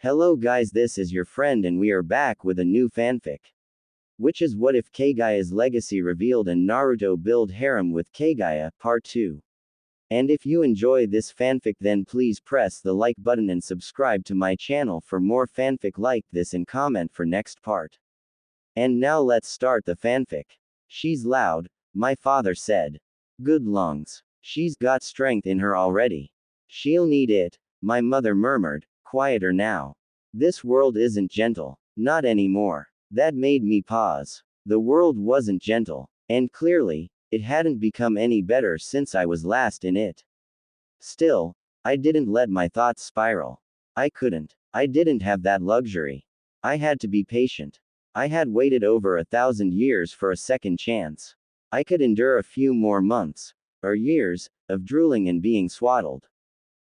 Hello guys, this is your friend and we are back with a new fanfic. Which is what if Kagaia's legacy revealed and Naruto build harem with Kagaya, part 2. And if you enjoy this fanfic then please press the like button and subscribe to my channel for more fanfic like this and comment for next part. And now let's start the fanfic. She's loud, my father said. Good lungs. She's got strength in her already. She'll need it, my mother murmured, quieter now. This world isn't gentle. Not anymore. That made me pause. The world wasn't gentle. And clearly, it hadn't become any better since I was last in it. Still, I didn't let my thoughts spiral. I couldn't. I didn't have that luxury. I had to be patient. I had waited over 1,000 years for a second chance. I could endure a few more months, or years, of drooling and being swaddled.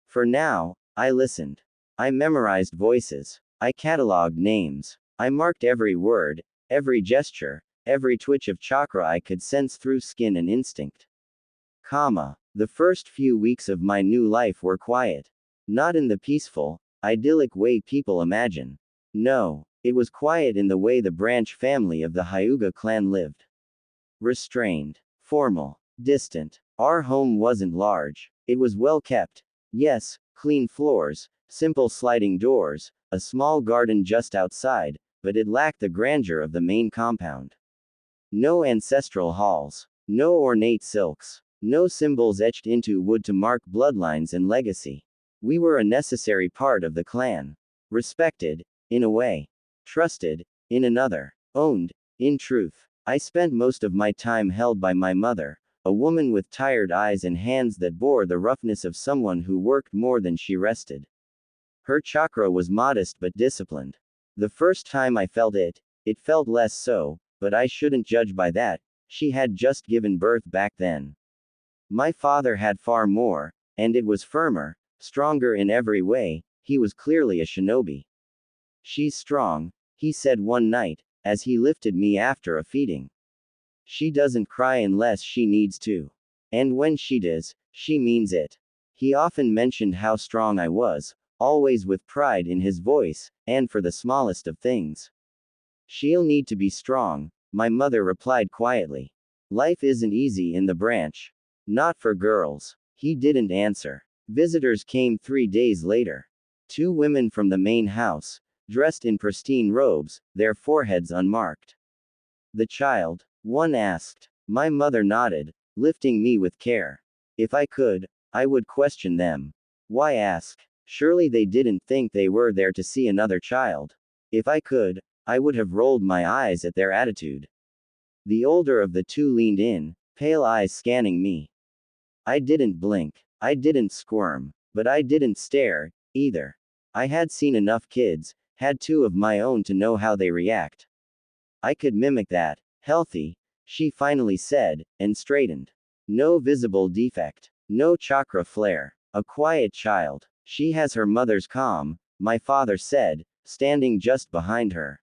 For now, I listened. I memorized voices. I cataloged names. I marked every word, every gesture, every twitch of chakra I could sense through skin and instinct. The first few weeks of my new life were quiet. Not in the peaceful, idyllic way people imagine. No, it was quiet in the way the branch family of the Hyuga clan lived. Restrained, formal, distant. Our home wasn't large. It was well kept. Yes, clean floors, simple sliding doors, a small garden just outside, but it lacked the grandeur of the main compound. No ancestral halls. No ornate silks. No symbols etched into wood to mark bloodlines and legacy. We were a necessary part of the clan. Respected, in a way. Trusted, in another. Owned, in truth. I spent most of my time held by my mother, a woman with tired eyes and hands that bore the roughness of someone who worked more than she rested. Her chakra was modest but disciplined. The first time I felt it, it felt less so, but I shouldn't judge by that. She had just given birth back then. My father had far more, and it was firmer, stronger in every way. He was clearly a shinobi. She's strong, he said one night, as he lifted me after a feeding. She doesn't cry unless she needs to. And when she does, she means it. He often mentioned how strong I was, always with pride in his voice, and for the smallest of things. She'll need to be strong, my mother replied quietly. Life isn't easy in the branch. Not for girls. He didn't answer. Visitors came 3 days later. 2 women from the main house, dressed in pristine robes, their foreheads unmarked. The child? One asked. My mother nodded, lifting me with care. If I could, I would question them. Why ask? Surely they didn't think they were there to see another child. If I could, I would have rolled my eyes at their attitude. The older of the 2 leaned in, pale eyes scanning me. I didn't blink. I didn't squirm. But I didn't stare, either. I had seen enough kids, had 2 of my own to know how they react. I could mimic that. Healthy, she finally said, and straightened. No visible defect. No chakra flare. A quiet child. She has her mother's calm, my father said, standing just behind her.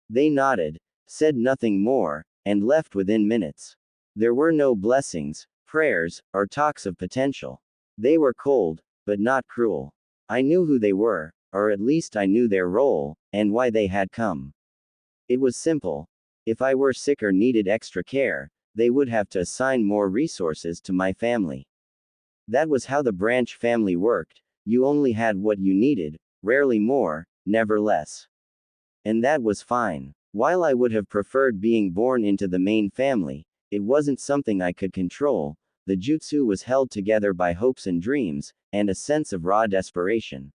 They nodded, said nothing more, and left within minutes. There were no blessings, prayers, or talks of potential. They were cold, but not cruel. I knew who they were, or at least I knew their role, and why they had come. It was simple. If I were sick or needed extra care, they would have to assign more resources to my family. That was how the branch family worked. You only had what you needed, rarely more, never less. And that was fine. While I would have preferred being born into the main family, it wasn't something I could control. The jutsu was held together by hopes and dreams, and a sense of raw desperation.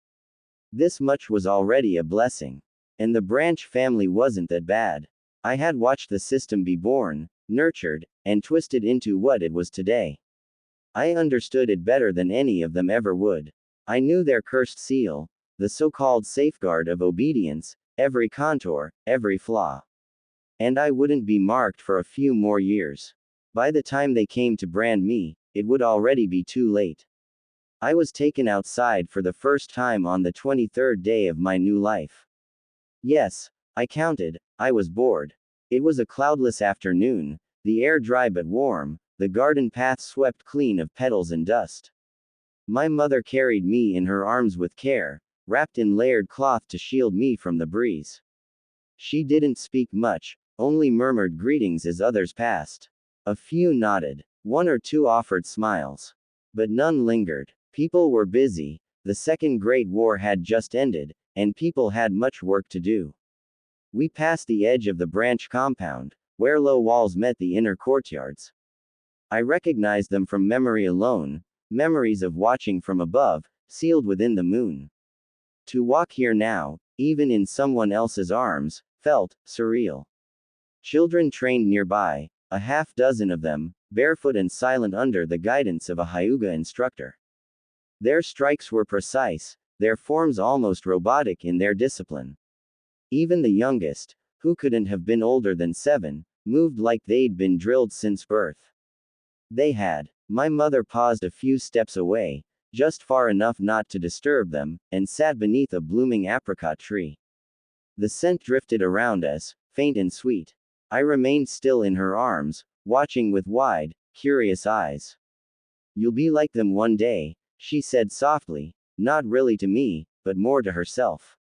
This much was already a blessing. And the branch family wasn't that bad. I had watched the system be born, nurtured, and twisted into what it was today. I understood it better than any of them ever would. I knew their cursed seal, the so-called safeguard of obedience, every contour, every flaw. And I wouldn't be marked for a few more years. By the time they came to brand me, it would already be too late. I was taken outside for the first time on the 23rd day of my new life. Yes, I counted. I was bored. It was a cloudless afternoon, the air dry but warm, the garden path swept clean of petals and dust. My mother carried me in her arms with care, wrapped in layered cloth to shield me from the breeze. She didn't speak much, only murmured greetings as others passed. A few nodded. One or two offered smiles. But none lingered. People were busy, the Second Great War had just ended, and people had much work to do. We passed the edge of the branch compound, where low walls met the inner courtyards. I recognized them from memory alone, memories of watching from above, sealed within the moon. To walk here now, even in someone else's arms, felt surreal. Children trained nearby, a half dozen of them, barefoot and silent under the guidance of a Hyuga instructor. Their strikes were precise, their forms almost robotic in their discipline. Even the youngest, who couldn't have been older than 7, moved like they'd been drilled since birth. They had. My mother paused a few steps away, just far enough not to disturb them, and sat beneath a blooming apricot tree. The scent drifted around us, faint and sweet. I remained still in her arms, watching with wide, curious eyes. "You'll be like them one day," she said softly, not really to me, but more to herself.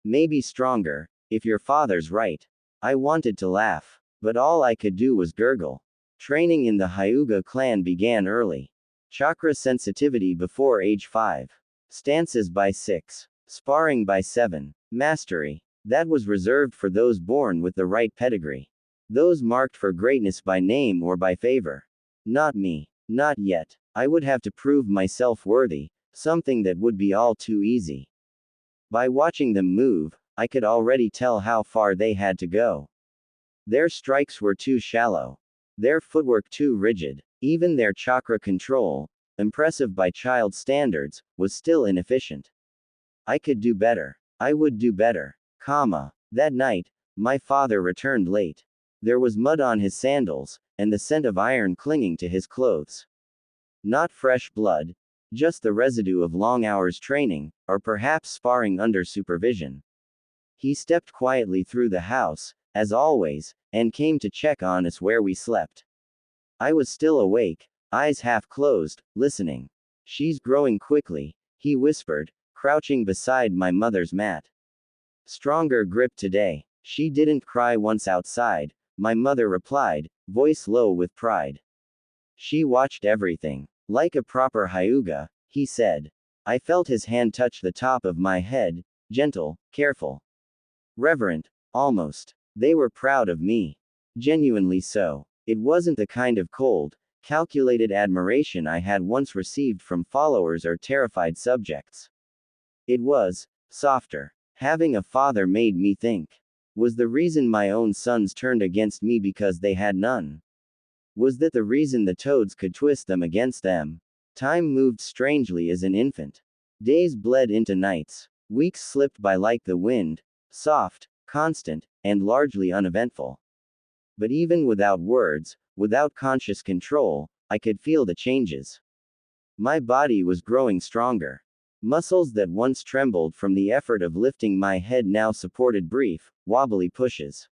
"Maybe stronger, if your father's right." I wanted to laugh, but all I could do was gurgle. Training in the Hyuga clan began early. Chakra sensitivity before age 5. Stances by 6. Sparring by 7. Mastery. That was reserved for those born with the right pedigree. Those marked for greatness by name or by favor. Not me. Not yet. I would have to prove myself worthy, something that would be all too easy. By watching them move, I could already tell how far they had to go. Their strikes were too shallow. Their footwork too rigid. Even their chakra control, impressive by child standards, was still inefficient. I could do better. I would do better. That night, my father returned late. There was mud on his sandals, and the scent of iron clinging to his clothes. Not fresh blood, just the residue of long hours training, or perhaps sparring under supervision. He stepped quietly through the house, as always, and came to check on us where we slept. I was still awake, eyes half closed, listening. "She's growing quickly," he whispered, crouching beside my mother's mat. "Stronger grip today." "She didn't cry once outside," my mother replied, voice low with pride. "She watched everything. Like a proper Hyuga," he said. I felt his hand touch the top of my head, gentle, careful. Reverent, almost. They were proud of me. Genuinely so. It wasn't the kind of cold, calculated admiration I had once received from followers or terrified subjects. It was softer. Having a father made me think. Was the reason my own sons turned against me because they had none? Was that the reason the toads could twist them against them? Time moved strangely as an infant. Days bled into nights. Weeks slipped by like the wind, soft, constant, and largely uneventful. But even without words, without conscious control, I could feel the changes. My body was growing stronger. Muscles that once trembled from the effort of lifting my head now supported brief, wobbly pushes.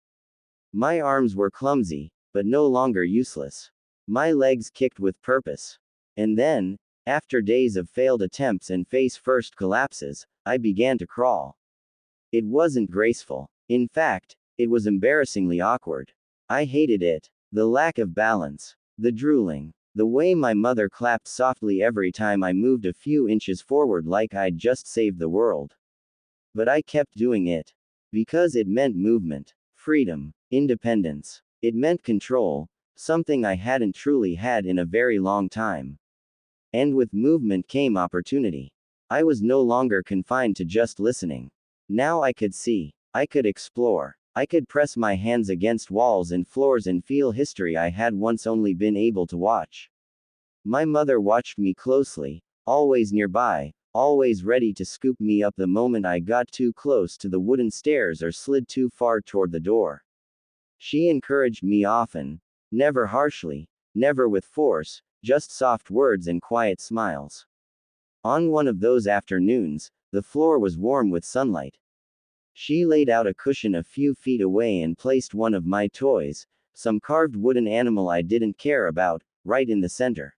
My arms were clumsy, but no longer useless. My legs kicked with purpose. And then, after days of failed attempts and face-first collapses, I began to crawl. It wasn't graceful. In fact, it was embarrassingly awkward. I hated it. The lack of balance. The drooling. The way my mother clapped softly every time I moved a few inches forward like I'd just saved the world. But I kept doing it. Because it meant movement. Freedom. Independence. It meant control, something I hadn't truly had in a very long time. And with movement came opportunity. I was no longer confined to just listening. Now I could see. I could explore. I could press my hands against walls and floors and feel history I had once only been able to watch. My mother watched me closely, always nearby, always ready to scoop me up the moment I got too close to the wooden stairs or slid too far toward the door. She encouraged me often, never harshly, never with force, just soft words and quiet smiles. On one of those afternoons, the floor was warm with sunlight. She laid out a cushion a few feet away and placed one of my toys, some carved wooden animal I didn't care about, right in the center.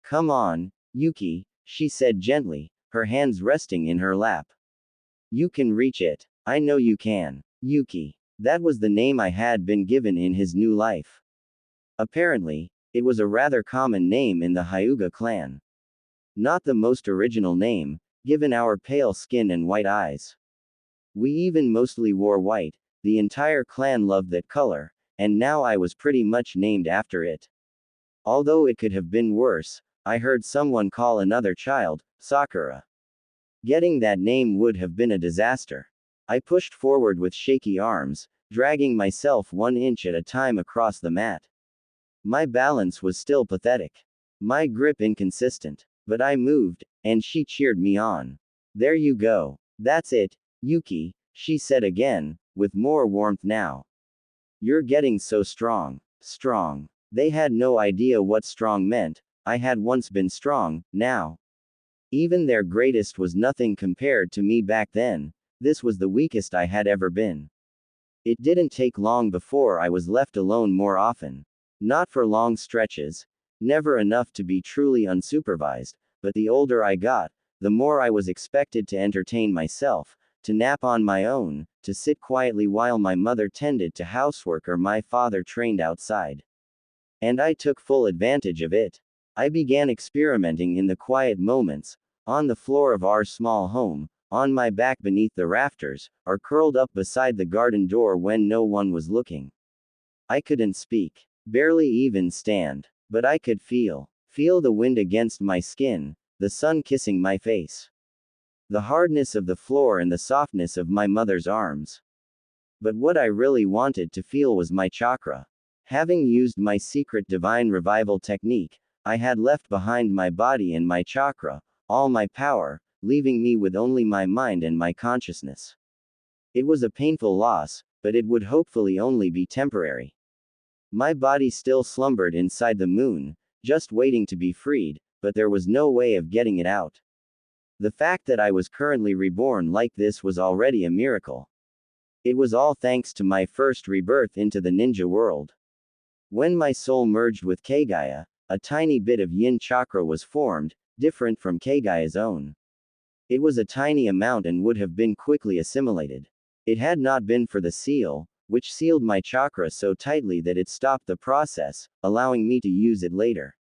"Come on, Yuki," she said gently, her hands resting in her lap. You can reach it. I know you can. Yuki. That was the name I had been given in his new life. Apparently, it was a rather common name in the Hyuga clan. Not the most original name, given our pale skin and white eyes. We even mostly wore white, the entire clan loved that color, and now I was pretty much named after it. Although it could have been worse, I heard someone call another child, Sakura. Getting that name would have been a disaster. I pushed forward with shaky arms, dragging myself 1 inch at a time across the mat. My balance was still pathetic. My grip inconsistent. But I moved, and she cheered me on. There you go. That's it, Yuki, she said again, with more warmth now. You're getting so strong. Strong. They had no idea what strong meant. I had once been strong, now. Even their greatest was nothing compared to me back then. This was the weakest I had ever been. It didn't take long before I was left alone more often. Not for long stretches. Never enough to be truly unsupervised, but the older I got, the more I was expected to entertain myself, to nap on my own, to sit quietly while my mother tended to housework or my father trained outside. And I took full advantage of it. I began experimenting in the quiet moments, on the floor of our small home, on my back beneath the rafters, or curled up beside the garden door when no one was looking. I couldn't speak, barely even stand. But I could feel the wind against my skin, the sun kissing my face. The hardness of the floor and the softness of my mother's arms. But what I really wanted to feel was my chakra. Having used my secret divine revival technique, I had left behind my body and my chakra, all my power, leaving me with only my mind and my consciousness. It was a painful loss, but it would hopefully only be temporary. My body still slumbered inside the moon, just waiting to be freed, but there was no way of getting it out. The fact that I was currently reborn like this was already a miracle. It was all thanks to my first rebirth into the ninja world. When my soul merged with Kagaya, a tiny bit of yin chakra was formed, different from Kagaya's own. It was a tiny amount and would have been quickly assimilated. It had not been for the seal, which sealed my chakra so tightly that it stopped the process, allowing me to use it later.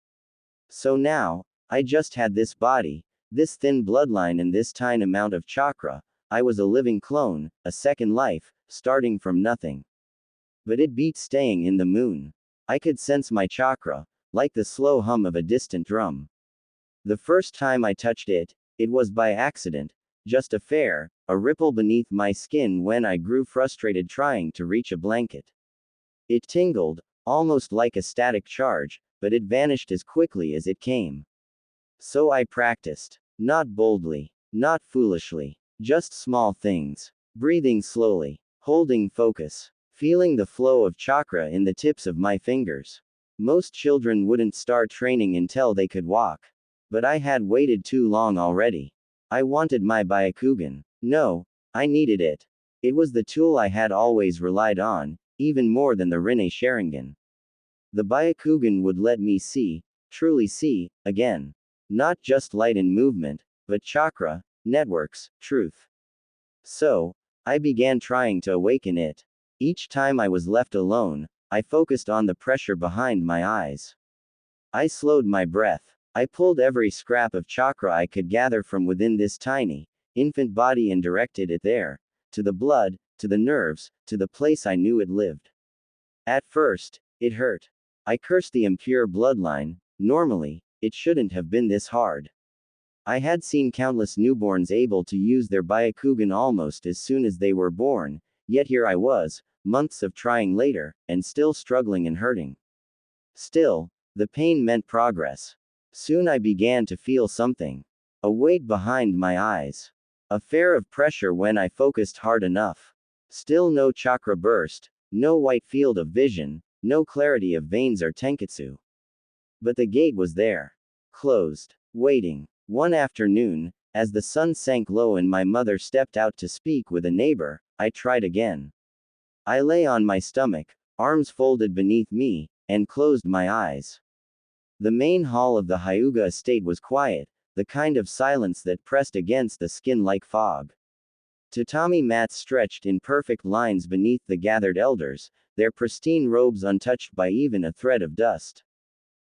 So now, I just had this body, this thin bloodline and this tiny amount of chakra. I was a living clone, a second life, starting from nothing. But it beat staying in the moon. I could sense my chakra, like the slow hum of a distant drum. The first time I touched it, it was by accident, just a ripple beneath my skin when I grew frustrated trying to reach a blanket. It tingled, almost like a static charge, but it vanished as quickly as it came. So I practiced. Not boldly, not foolishly, just small things. Breathing slowly, holding focus, feeling the flow of chakra in the tips of my fingers. Most children wouldn't start training until they could walk. But I had waited too long already. I wanted my Byakugan. No, I needed it. It was the tool I had always relied on, even more than the Rinne Sharingan. The Byakugan would let me see, truly see, again. Not just light and movement, but chakra, networks, truth. So, I began trying to awaken it. Each time I was left alone, I focused on the pressure behind my eyes. I slowed my breath. I pulled every scrap of chakra I could gather from within this tiny, infant body and directed it there, to the blood, to the nerves, to the place I knew it lived. At first, it hurt. I cursed the impure bloodline. Normally, it shouldn't have been this hard. I had seen countless newborns able to use their Byakugan almost as soon as they were born, yet here I was, months of trying later, and still struggling and hurting. Still, the pain meant progress. Soon I began to feel something. A weight behind my eyes. A fair of pressure when I focused hard enough. Still no chakra burst, no white field of vision, no clarity of veins or tenketsu. But the gate was there. Closed. Waiting. One afternoon, as the sun sank low and my mother stepped out to speak with a neighbor, I tried again. I lay on my stomach, arms folded beneath me, and closed my eyes. The main hall of the Hyuga estate was quiet, the kind of silence that pressed against the skin like fog. Tatami mats stretched in perfect lines beneath the gathered elders, their pristine robes untouched by even a thread of dust.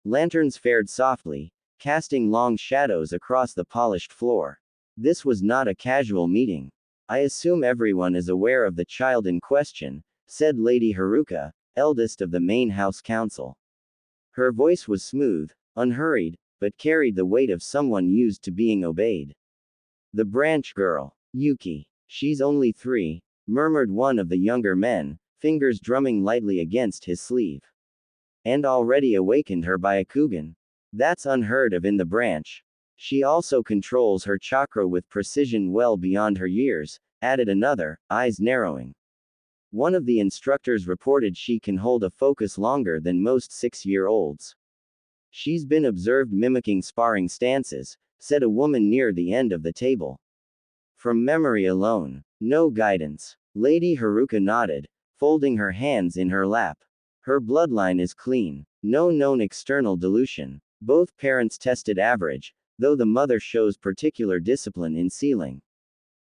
Lanterns fared softly, casting long shadows across the polished floor. This was not a casual meeting. I assume everyone is aware of the child in question, said Lady Haruka, eldest of the main house council. Her voice was smooth, unhurried, but carried the weight of someone used to being obeyed. The branch girl, Yuki. She's only 3, murmured one of the younger men, fingers drumming lightly against his sleeve. And already awakened her Byakugan. That's unheard of in the branch. She also controls her chakra with precision well beyond her years, added another, eyes narrowing. One of the instructors reported she can hold a focus longer than most 6-year-olds. She's been observed mimicking sparring stances, said a woman near the end of the table. From memory alone. No guidance. Lady Haruka nodded, folding her hands in her lap. Her bloodline is clean. No known external dilution. Both parents tested average, though the mother shows particular discipline in sealing.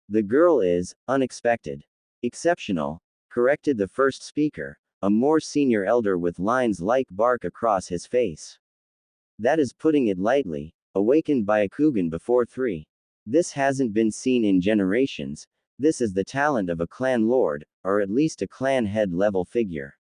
The girl is unexpected. Exceptional, corrected the first speaker, a more senior elder with lines like bark across his face. That is putting it lightly, awakened by a Byakugan before 3. This hasn't been seen in generations. This is the talent of a clan lord, or at least a clan head level figure.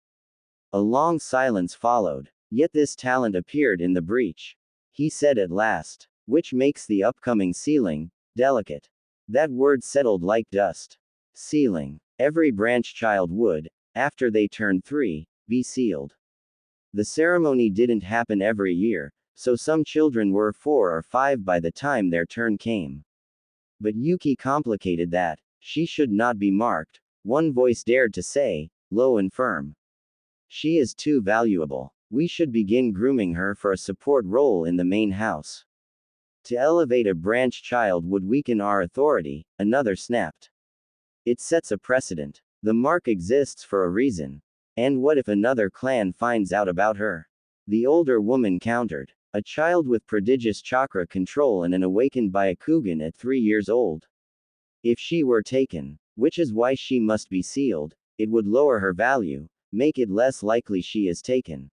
A long silence followed, yet this talent appeared in the breach. He said at last, which makes the upcoming sealing delicate. That word settled like dust. Sealing. Every branch child would, after they turned 3, be sealed. The ceremony didn't happen every year, so some children were 4 or 5 by the time their turn came. But Yuki complicated that. She should not be marked, one voice dared to say, low and firm. She is too valuable. We should begin grooming her for a support role in the main house. To elevate a branch child would weaken our authority, another snapped. It sets a precedent. The mark exists for a reason. And what if another clan finds out about her? The older woman countered. A child with prodigious chakra control and an awakened Byakugan at 3 years old. If she were taken, which is why she must be sealed, it would lower her value, make it less likely she is taken.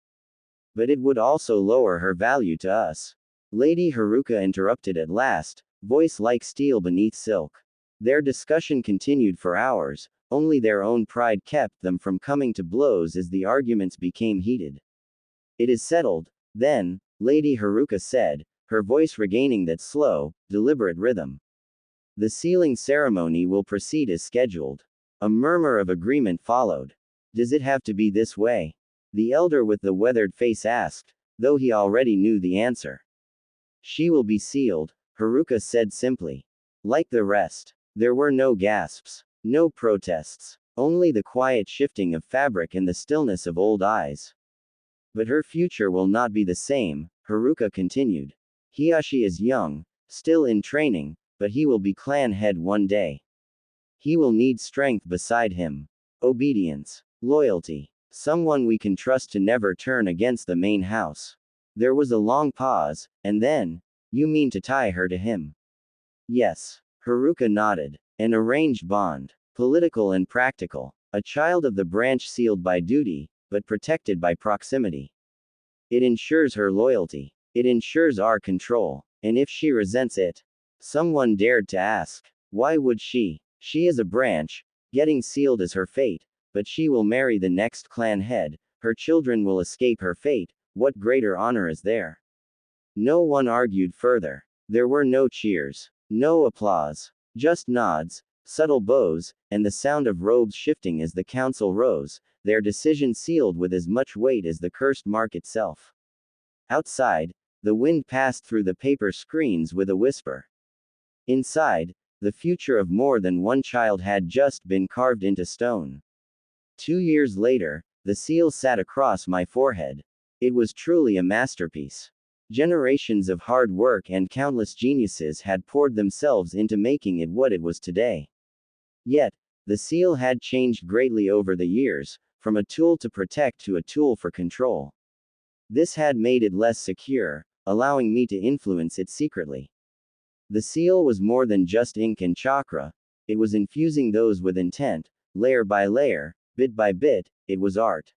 But it would also lower her value to us. Lady Haruka interrupted at last, voice like steel beneath silk. Their discussion continued for hours, only their own pride kept them from coming to blows as the arguments became heated. It is settled, then, Lady Haruka said, her voice regaining that slow, deliberate rhythm. The sealing ceremony will proceed as scheduled. A murmur of agreement followed. Does it have to be this way? The elder with the weathered face asked, though he already knew the answer. She will be sealed, Haruka said simply. Like the rest. There were no gasps, no protests, only the quiet shifting of fabric and the stillness of old eyes. But her future will not be the same, Haruka continued. Hiyashi is young, still in training, but he will be clan head one day. He will need strength beside him. Obedience. Loyalty. Someone we can trust to never turn against the main house. There was a long pause, and then, you mean to tie her to him? Yes. Haruka nodded. An arranged bond. Political and practical. A child of the branch sealed by duty, but protected by proximity. It ensures her loyalty. It ensures our control. And if she resents it? Someone dared to ask. Why would she? She is a branch. Getting sealed is her fate. But she will marry the next clan head. Her children will escape her fate. What greater honor is there? No one argued further. There were no cheers. No applause. Just nods, subtle bows, and the sound of robes shifting as the council rose, their decision sealed with as much weight as the cursed mark itself. Outside, the wind passed through the paper screens with a whisper. Inside, the future of more than one child had just been carved into stone. 2 years later, the seal sat across my forehead. It was truly a masterpiece. Generations of hard work and countless geniuses had poured themselves into making it what it was today. Yet, the seal had changed greatly over the years, from a tool to protect to a tool for control. This had made it less secure, allowing me to influence it secretly. The seal was more than just ink and chakra. it was infusing those with intent, layer by layer, bit by bit, it was art.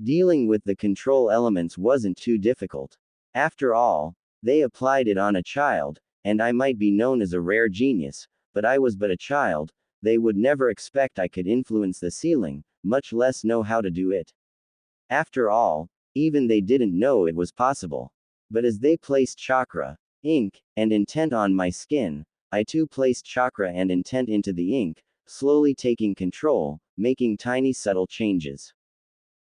Dealing with the control elements wasn't too difficult. After all, they applied it on a child, and I might be known as a rare genius, but I was but a child. They would never expect I could influence the ceiling, much less know how to do it. After all, even they didn't know it was possible. But as they placed chakra, ink, and intent on my skin, I too placed chakra and intent into the ink, slowly taking control, making tiny subtle changes.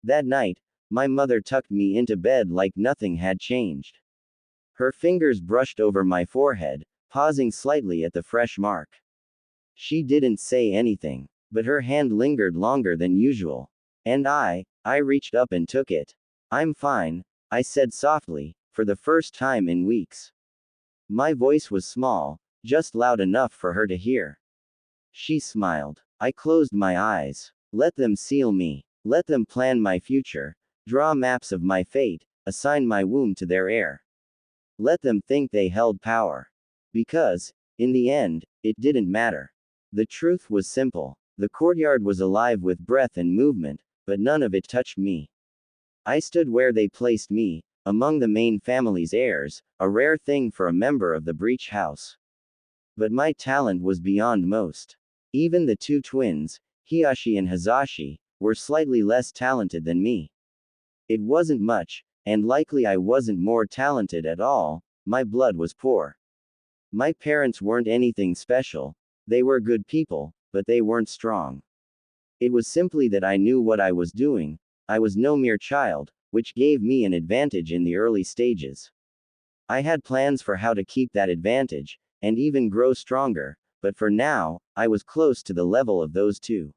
That night, my mother tucked me into bed like nothing had changed. Her fingers brushed over my forehead, pausing slightly at the fresh mark. She didn't say anything, but her hand lingered longer than usual. And I reached up and took it. "I'm fine," I said softly, for the first time in weeks. My voice was small, just loud enough for her to hear. She smiled. I closed my eyes. Let them seal me. Let them plan my future, draw maps of my fate, assign my womb to their heir. Let them think they held power. Because, in the end, it didn't matter. The truth was simple. The courtyard was alive with breath and movement, but none of it touched me. I stood where they placed me, among the main family's heirs, a rare thing for a member of the breach house. But my talent was beyond most. Even the two twins, Hiyashi and Hazashi, were slightly less talented than me. It wasn't much, and likely I wasn't more talented at all. My blood was poor. My parents weren't anything special. They were good people, but they weren't strong. It was simply that I knew what I was doing. I was no mere child, which gave me an advantage in the early stages. I had plans for how to keep that advantage, and even grow stronger, but for now, I was close to the level of those two.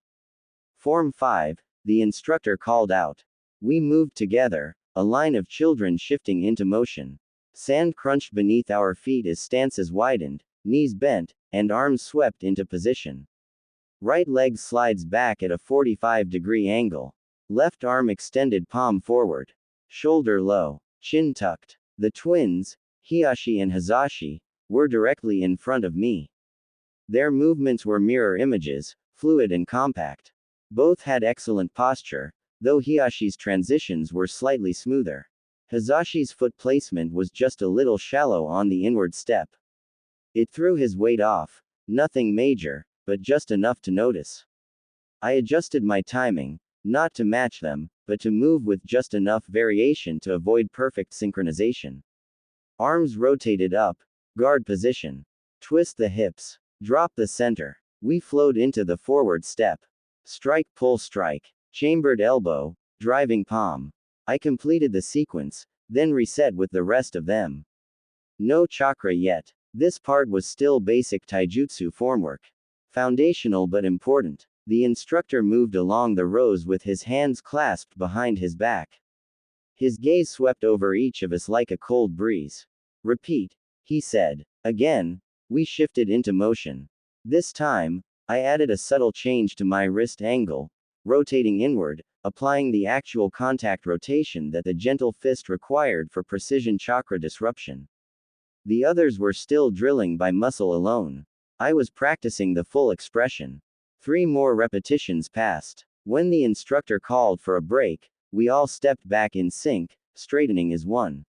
Form 5, the instructor called out. We moved together, a line of children shifting into motion. Sand crunched beneath our feet as stances widened, knees bent, and arms swept into position. Right leg slides back at a 45-degree angle. Left arm extended, palm forward. Shoulder low, chin tucked. The twins, Hiyashi and Hazashi, were directly in front of me. Their movements were mirror images, fluid and compact. Both had excellent posture, though Hiyashi's transitions were slightly smoother. Hazashi's foot placement was just a little shallow on the inward step. It threw his weight off, nothing major, but just enough to notice. I adjusted my timing, not to match them, but to move with just enough variation to avoid perfect synchronization. Arms rotated up, guard position. Twist the hips. Drop the center. We flowed into the forward step. Strike, pull, strike. Chambered elbow, driving palm. I completed the sequence, then reset with the rest of them. No chakra yet. This part was still basic taijutsu formwork. Foundational but important. The instructor moved along the rows with his hands clasped behind his back. His gaze swept over each of us like a cold breeze. Repeat, he said. Again, we shifted into motion. This time, I added a subtle change to my wrist angle, rotating inward, applying the actual contact rotation that the gentle fist required for precision chakra disruption. The others were still drilling by muscle alone. I was practicing the full expression. 3 more repetitions passed. When the instructor called for a break, we all stepped back in sync, straightening as one.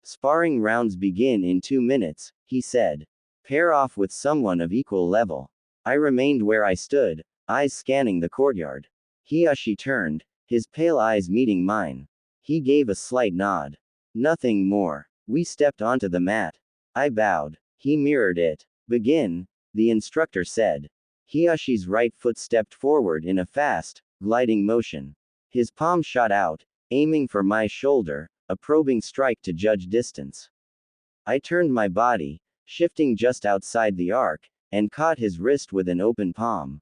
Sparring rounds begin in 2 minutes, he said. Pair off with someone of equal level. I remained where I stood, eyes scanning the courtyard. Hiyashi turned, his pale eyes meeting mine. He gave a slight nod. Nothing more. We stepped onto the mat. I bowed. He mirrored it. Begin, the instructor said. Hiyashi's right foot stepped forward in a fast, gliding motion. His palm shot out, aiming for my shoulder, a probing strike to judge distance. I turned my body, shifting just outside the arc, and caught his wrist with an open palm.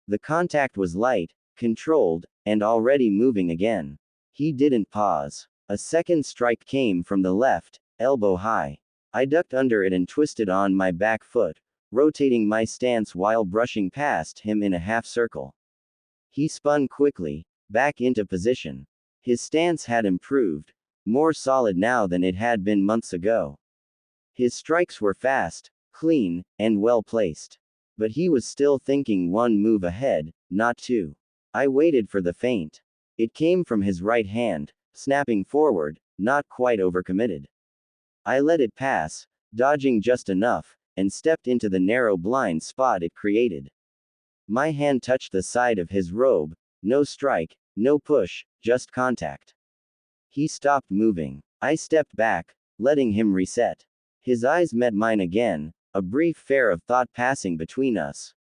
The contact was light, controlled, and already moving again. He didn't pause. A second strike came from the left, elbow high. I ducked under it and twisted on my back foot, rotating my stance while brushing past him in a half circle. He spun quickly, back into position. His stance had improved, more solid now than it had been months ago. His strikes were fast, clean, and well placed. But he was still thinking one move ahead, not two. I waited for the feint. It came from his right hand, snapping forward, not quite overcommitted. I let it pass, dodging just enough, and stepped into the narrow blind spot it created. My hand touched the side of his robe, no strike, no push, just contact. He stopped moving. I stepped back, letting him reset. His eyes met mine again, a brief fair of thought passing between us.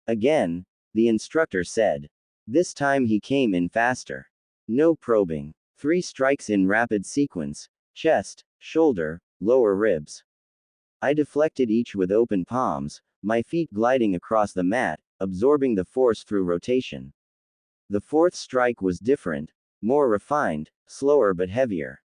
Again, the instructor said. This time he came in faster. No probing. 3 strikes in rapid sequence: chest, shoulder, lower ribs. I deflected each with open palms, my feet gliding across the mat, absorbing the force through rotation. The 4th strike was different, more refined, slower but heavier.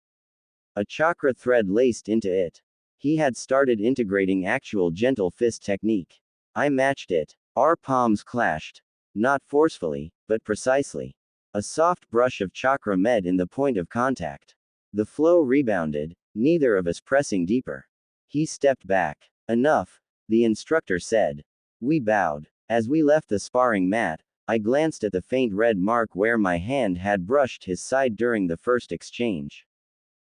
A chakra thread laced into it. He had started integrating actual gentle fist technique. I matched it. Our palms clashed. Not forcefully, but precisely. A soft brush of chakra met in the point of contact. The flow rebounded, neither of us pressing deeper. He stepped back. Enough, the instructor said. We bowed. As we left the sparring mat, I glanced at the faint red mark where my hand had brushed his side during the first exchange.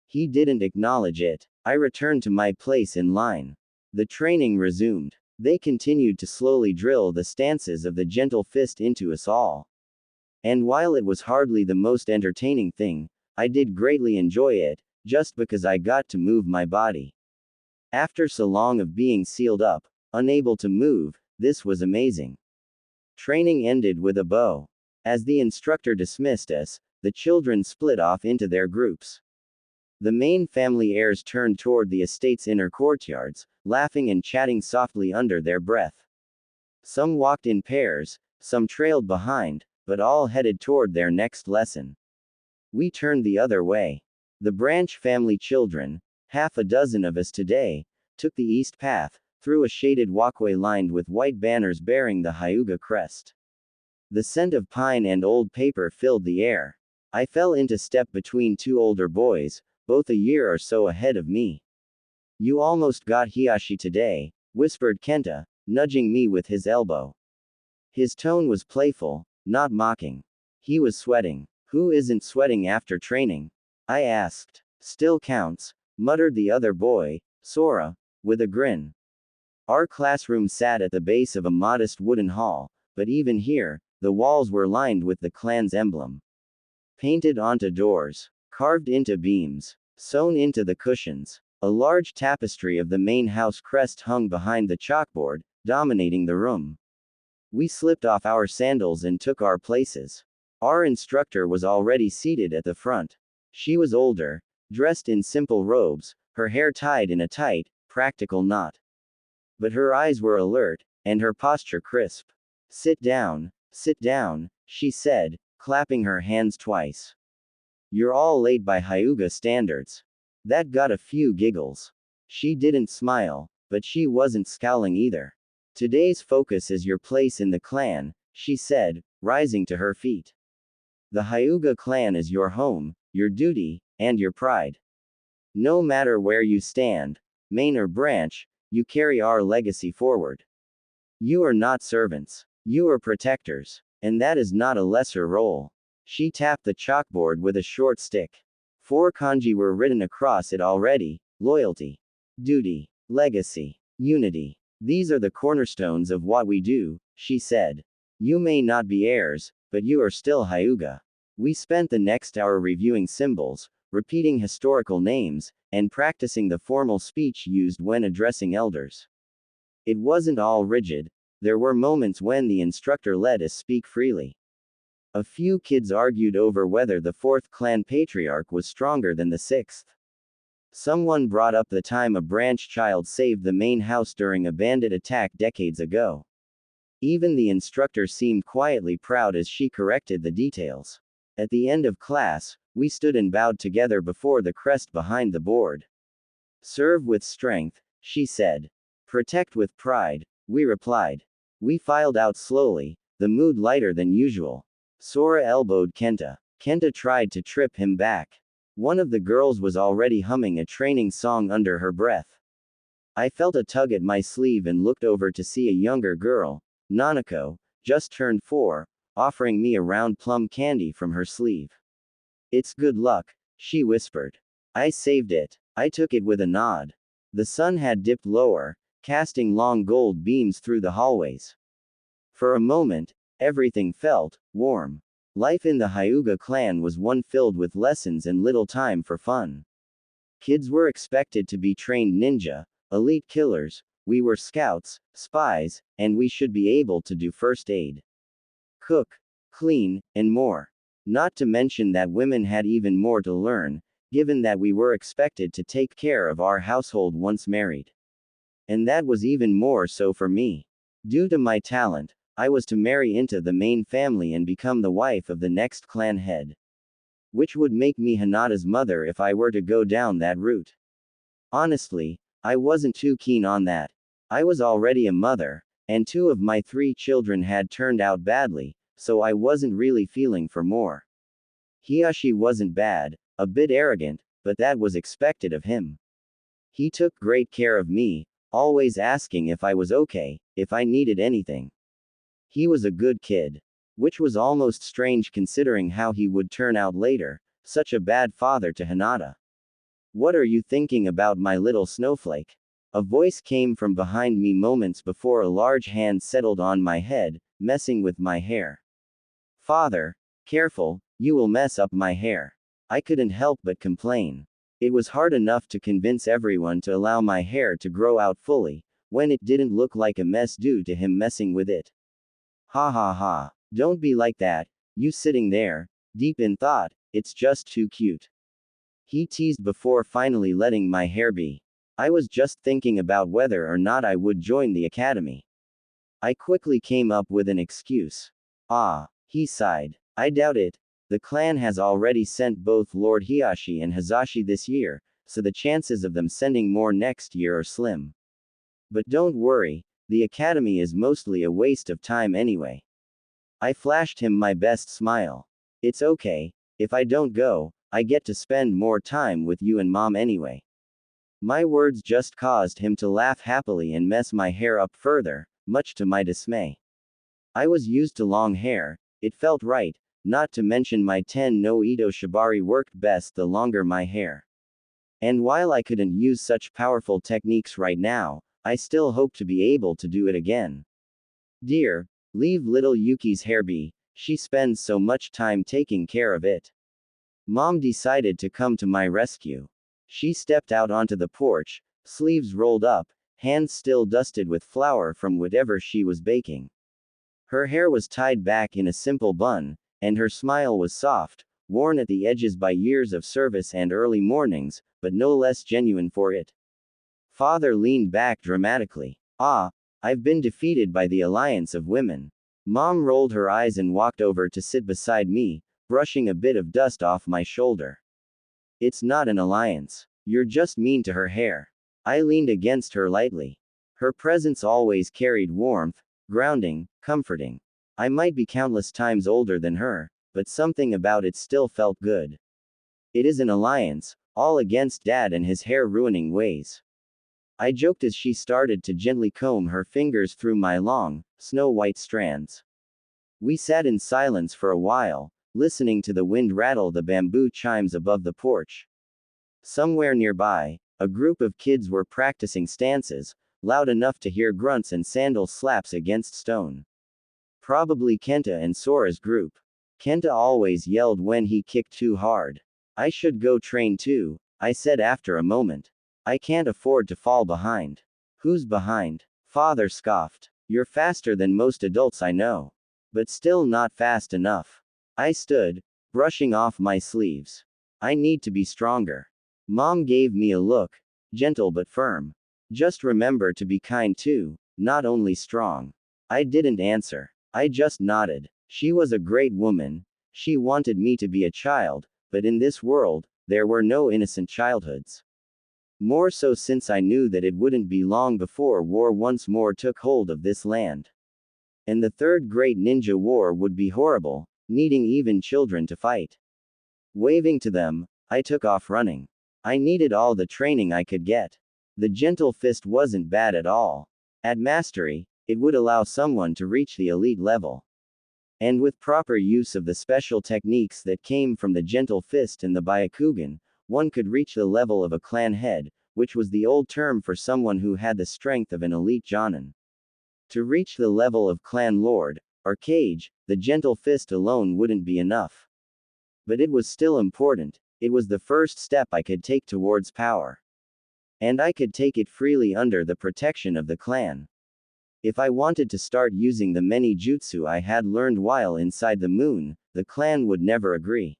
He didn't acknowledge it. I returned to my place in line. The training resumed. They continued to slowly drill the stances of the gentle fist into us all. And while it was hardly the most entertaining thing, I did greatly enjoy it, just because I got to move my body. After so long of being sealed up, unable to move, this was amazing. Training ended with a bow. As the instructor dismissed us, the children split off into their groups. The main family heirs turned toward the estate's inner courtyards, laughing and chatting softly under their breath. Some walked in pairs, some trailed behind, but all headed toward their next lesson. We turned the other way. The branch family children, half a dozen of us today, took the east path, through a shaded walkway lined with white banners bearing the Hyuga crest. The scent of pine and old paper filled the air. I fell into step between 2 older boys, both a year or so ahead of me. You almost got Hiyashi today, whispered Kenta, nudging me with his elbow. His tone was playful, not mocking. He was sweating. Who isn't sweating after training? I asked. Still counts, muttered the other boy, Sora, with a grin. Our classroom sat at the base of a modest wooden hall, but even here, the walls were lined with the clan's emblem. Painted onto doors, carved into beams, sewn into the cushions. A large tapestry of the main house crest hung behind the chalkboard, dominating the room. We slipped off our sandals and took our places. Our instructor was already seated at the front. She was older, dressed in simple robes, her hair tied in a tight, practical knot. But her eyes were alert, and her posture crisp. Sit down, she said, clapping her hands twice. You're all late by Hyuga standards. That got a few giggles. She didn't smile, but she wasn't scowling either. Today's focus is your place in the clan, she said, rising to her feet. The Hyuga clan is your home, your duty, and your pride. No matter where you stand, main or branch, you carry our legacy forward. You are not servants. You are protectors. And that is not a lesser role. She tapped the chalkboard with a short stick. 4 kanji were written across it already: loyalty, duty, legacy, unity. These are the cornerstones of what we do, she said. You may not be heirs, but you are still Hyuga. We spent the next hour reviewing symbols, repeating historical names, and practicing the formal speech used when addressing elders. It wasn't all rigid. There were moments when the instructor let us speak freely. A few kids argued over whether the 4th clan patriarch was stronger than the 6th. Someone brought up the time a branch child saved the main house during a bandit attack decades ago. Even the instructor seemed quietly proud as she corrected the details. At the end of class, we stood and bowed together before the crest behind the board. Serve with strength, she said. Protect with pride, we replied. We filed out slowly, the mood lighter than usual. Sora elbowed Kenta. Kenta tried to trip him back. One of the girls was already humming a training song under her breath. I felt a tug at my sleeve and looked over to see a younger girl, Nanako, just turned 4, offering me a round plum candy from her sleeve. It's good luck, she whispered. I saved it. I took it with a nod. The sun had dipped lower, casting long gold beams through the hallways. For a moment, everything felt warm. Life in the Hyuga clan was one filled with lessons and little time for fun. Kids were expected to be trained ninja, elite killers, we were scouts, spies, and we should be able to do first aid, cook, clean, and more. Not to mention that women had even more to learn, given that we were expected to take care of our household once married. And that was even more so for me. Due to my talent, I was to marry into the main family and become the wife of the next clan head. Which would make me Hinata's mother if I were to go down that route. Honestly, I wasn't too keen on that. I was already a mother, and 2 of my 3 children had turned out badly, so I wasn't really feeling for more. Hiyashi wasn't bad, a bit arrogant, but that was expected of him. He took great care of me, always asking if I was okay, if I needed anything. He was a good kid. Which was almost strange considering how he would turn out later, such a bad father to Hinata. What are you thinking about, my little snowflake? A voice came from behind me moments before a large hand settled on my head, messing with my hair. Father, careful, you will mess up my hair. I couldn't help but complain. It was hard enough to convince everyone to allow my hair to grow out fully, when it didn't look like a mess due to him messing with it. Ha ha ha. Don't be like that, you sitting there, deep in thought, it's just too cute. He teased before finally letting my hair be. I was just thinking about whether or not I would join the academy. I quickly came up with an excuse. Ah, he sighed. I doubt it. The clan has already sent both Lord Hiyashi and Hazashi this year, so the chances of them sending more next year are slim. But don't worry, the academy is mostly a waste of time anyway. I flashed him my best smile. It's okay, if I don't go, I get to spend more time with you and Mom anyway. My words just caused him to laugh happily and mess my hair up further, much to my dismay. I was used to long hair, it felt right, not to mention my Ten no Ito Shibari worked best the longer my hair. And while I couldn't use such powerful techniques right now, I still hope to be able to do it again. Dear, leave little Yuki's hair be, she spends so much time taking care of it. Mom decided to come to my rescue. She stepped out onto the porch, sleeves rolled up, hands still dusted with flour from whatever she was baking. Her hair was tied back in a simple bun, and her smile was soft, worn at the edges by years of service and early mornings, but no less genuine for it. Father leaned back dramatically. Ah, I've been defeated by the alliance of women. Mom rolled her eyes and walked over to sit beside me, brushing a bit of dust off my shoulder. It's not an alliance. You're just mean to her hair. I leaned against her lightly. Her presence always carried warmth, grounding, comforting. I might be countless times older than her, but something about it still felt good. It is an alliance, all against Dad and his hair-ruining ways. I joked as she started to gently comb her fingers through my long, snow-white strands. We sat in silence for a while, listening to the wind rattle the bamboo chimes above the porch. Somewhere nearby, a group of kids were practicing stances, loud enough to hear grunts and sandal slaps against stone. Probably Kenta and Sora's group. Kenta always yelled when he kicked too hard. I should go train too, I said after a moment. I can't afford to fall behind. Who's behind? Father scoffed. You're faster than most adults I know. But still not fast enough. I stood, brushing off my sleeves. I need to be stronger. Mom gave me a look, gentle but firm. Just remember to be kind too, not only strong. I didn't answer. I just nodded. She was a great woman. She wanted me to be a child, but in this world, there were no innocent childhoods. More so since I knew that it wouldn't be long before war once more took hold of this land. And the third great ninja war would be horrible, needing even children to fight. Waving to them, I took off running. I needed all the training I could get. The gentle fist wasn't bad at all. At mastery, it would allow someone to reach the elite level. And with proper use of the special techniques that came from the gentle fist and the Byakugan, one could reach the level of a clan head, which was the old term for someone who had the strength of an elite Jonin. To reach the level of clan lord, or Kage, the gentle fist alone wouldn't be enough. But it was still important. It was the first step I could take towards power. And I could take it freely under the protection of the clan. If I wanted to start using the many jutsu I had learned while inside the moon, the clan would never agree.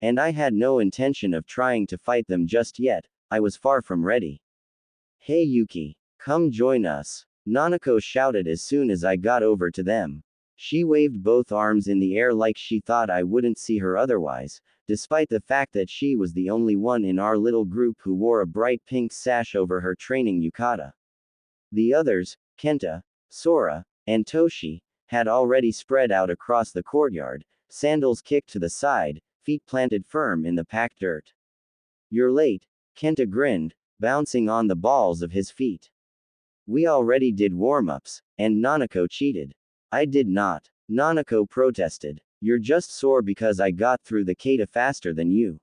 And I had no intention of trying to fight them just yet. I was far from ready. Hey Yuki, come join us, Nanako shouted as soon as I got over to them. She waved both arms in the air like she thought I wouldn't see her otherwise, despite the fact that she was the only one in our little group who wore a bright pink sash over her training yukata. The others, Kenta, Sora, and Toshi, had already spread out across the courtyard, sandals kicked to the side, feet planted firm in the packed dirt. You're late, Kenta grinned, bouncing on the balls of his feet. We already did warm-ups, and Nanako cheated. I did not, Nanako protested. You're just sore because I got through the kata faster than you.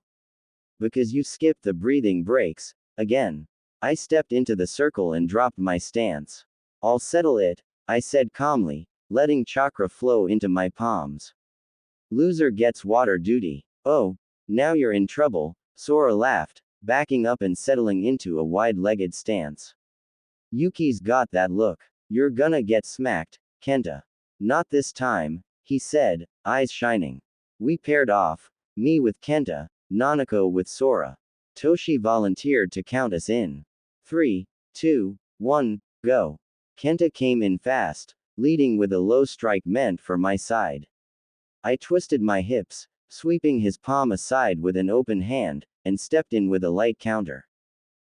Because you skipped the breathing breaks, again. I stepped into the circle and dropped my stance. I'll settle it, I said calmly, letting chakra flow into my palms. Loser gets water duty. Oh, now you're in trouble, Sora laughed, backing up and settling into a wide-legged stance. Yuki's got that look. You're gonna get smacked, Kenta. Not this time, he said, eyes shining. We paired off, me with Kenta, Nanako with Sora. Toshi volunteered to count us in. 3, 2, 1, go. Kenta came in fast, leading with a low strike meant for my side. I twisted my hips, sweeping his palm aside with an open hand, and stepped in with a light counter.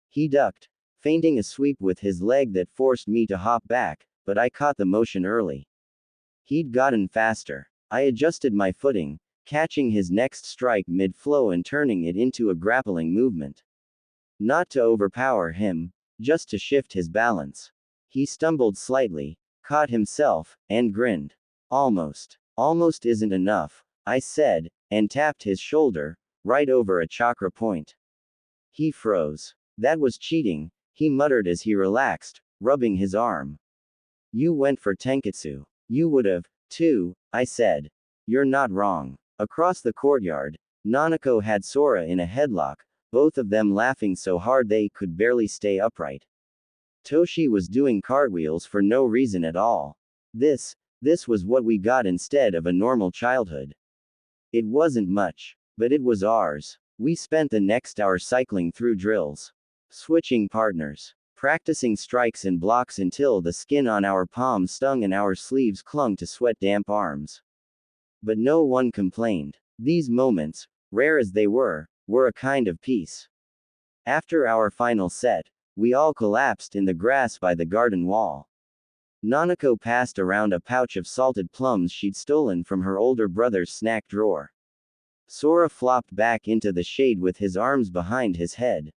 He ducked, feinting a sweep with his leg that forced me to hop back, but I caught the motion early. He'd gotten faster. I adjusted my footing, catching his next strike mid-flow and turning it into a grappling movement. Not to overpower him, just to shift his balance. He stumbled slightly, caught himself, and grinned. Almost. Almost isn't enough, I said, and tapped his shoulder, right over a chakra point. He froze. That was cheating, he muttered as he relaxed, rubbing his arm. You went for Tenketsu. You would've, too, I said. You're not wrong. Across the courtyard, Nanako had Sora in a headlock, both of them laughing so hard they could barely stay upright. Toshi was doing cartwheels for no reason at all. This was what we got instead of a normal childhood. It wasn't much, but it was ours. We spent the next hour cycling through drills, switching partners, practicing strikes and blocks until the skin on our palms stung and our sleeves clung to sweat-damp arms. But no one complained. These moments, rare as they were a kind of peace. After our final set, we all collapsed in the grass by the garden wall. Nanako passed around a pouch of salted plums she'd stolen from her older brother's snack drawer. Sora flopped back into the shade with his arms behind his head.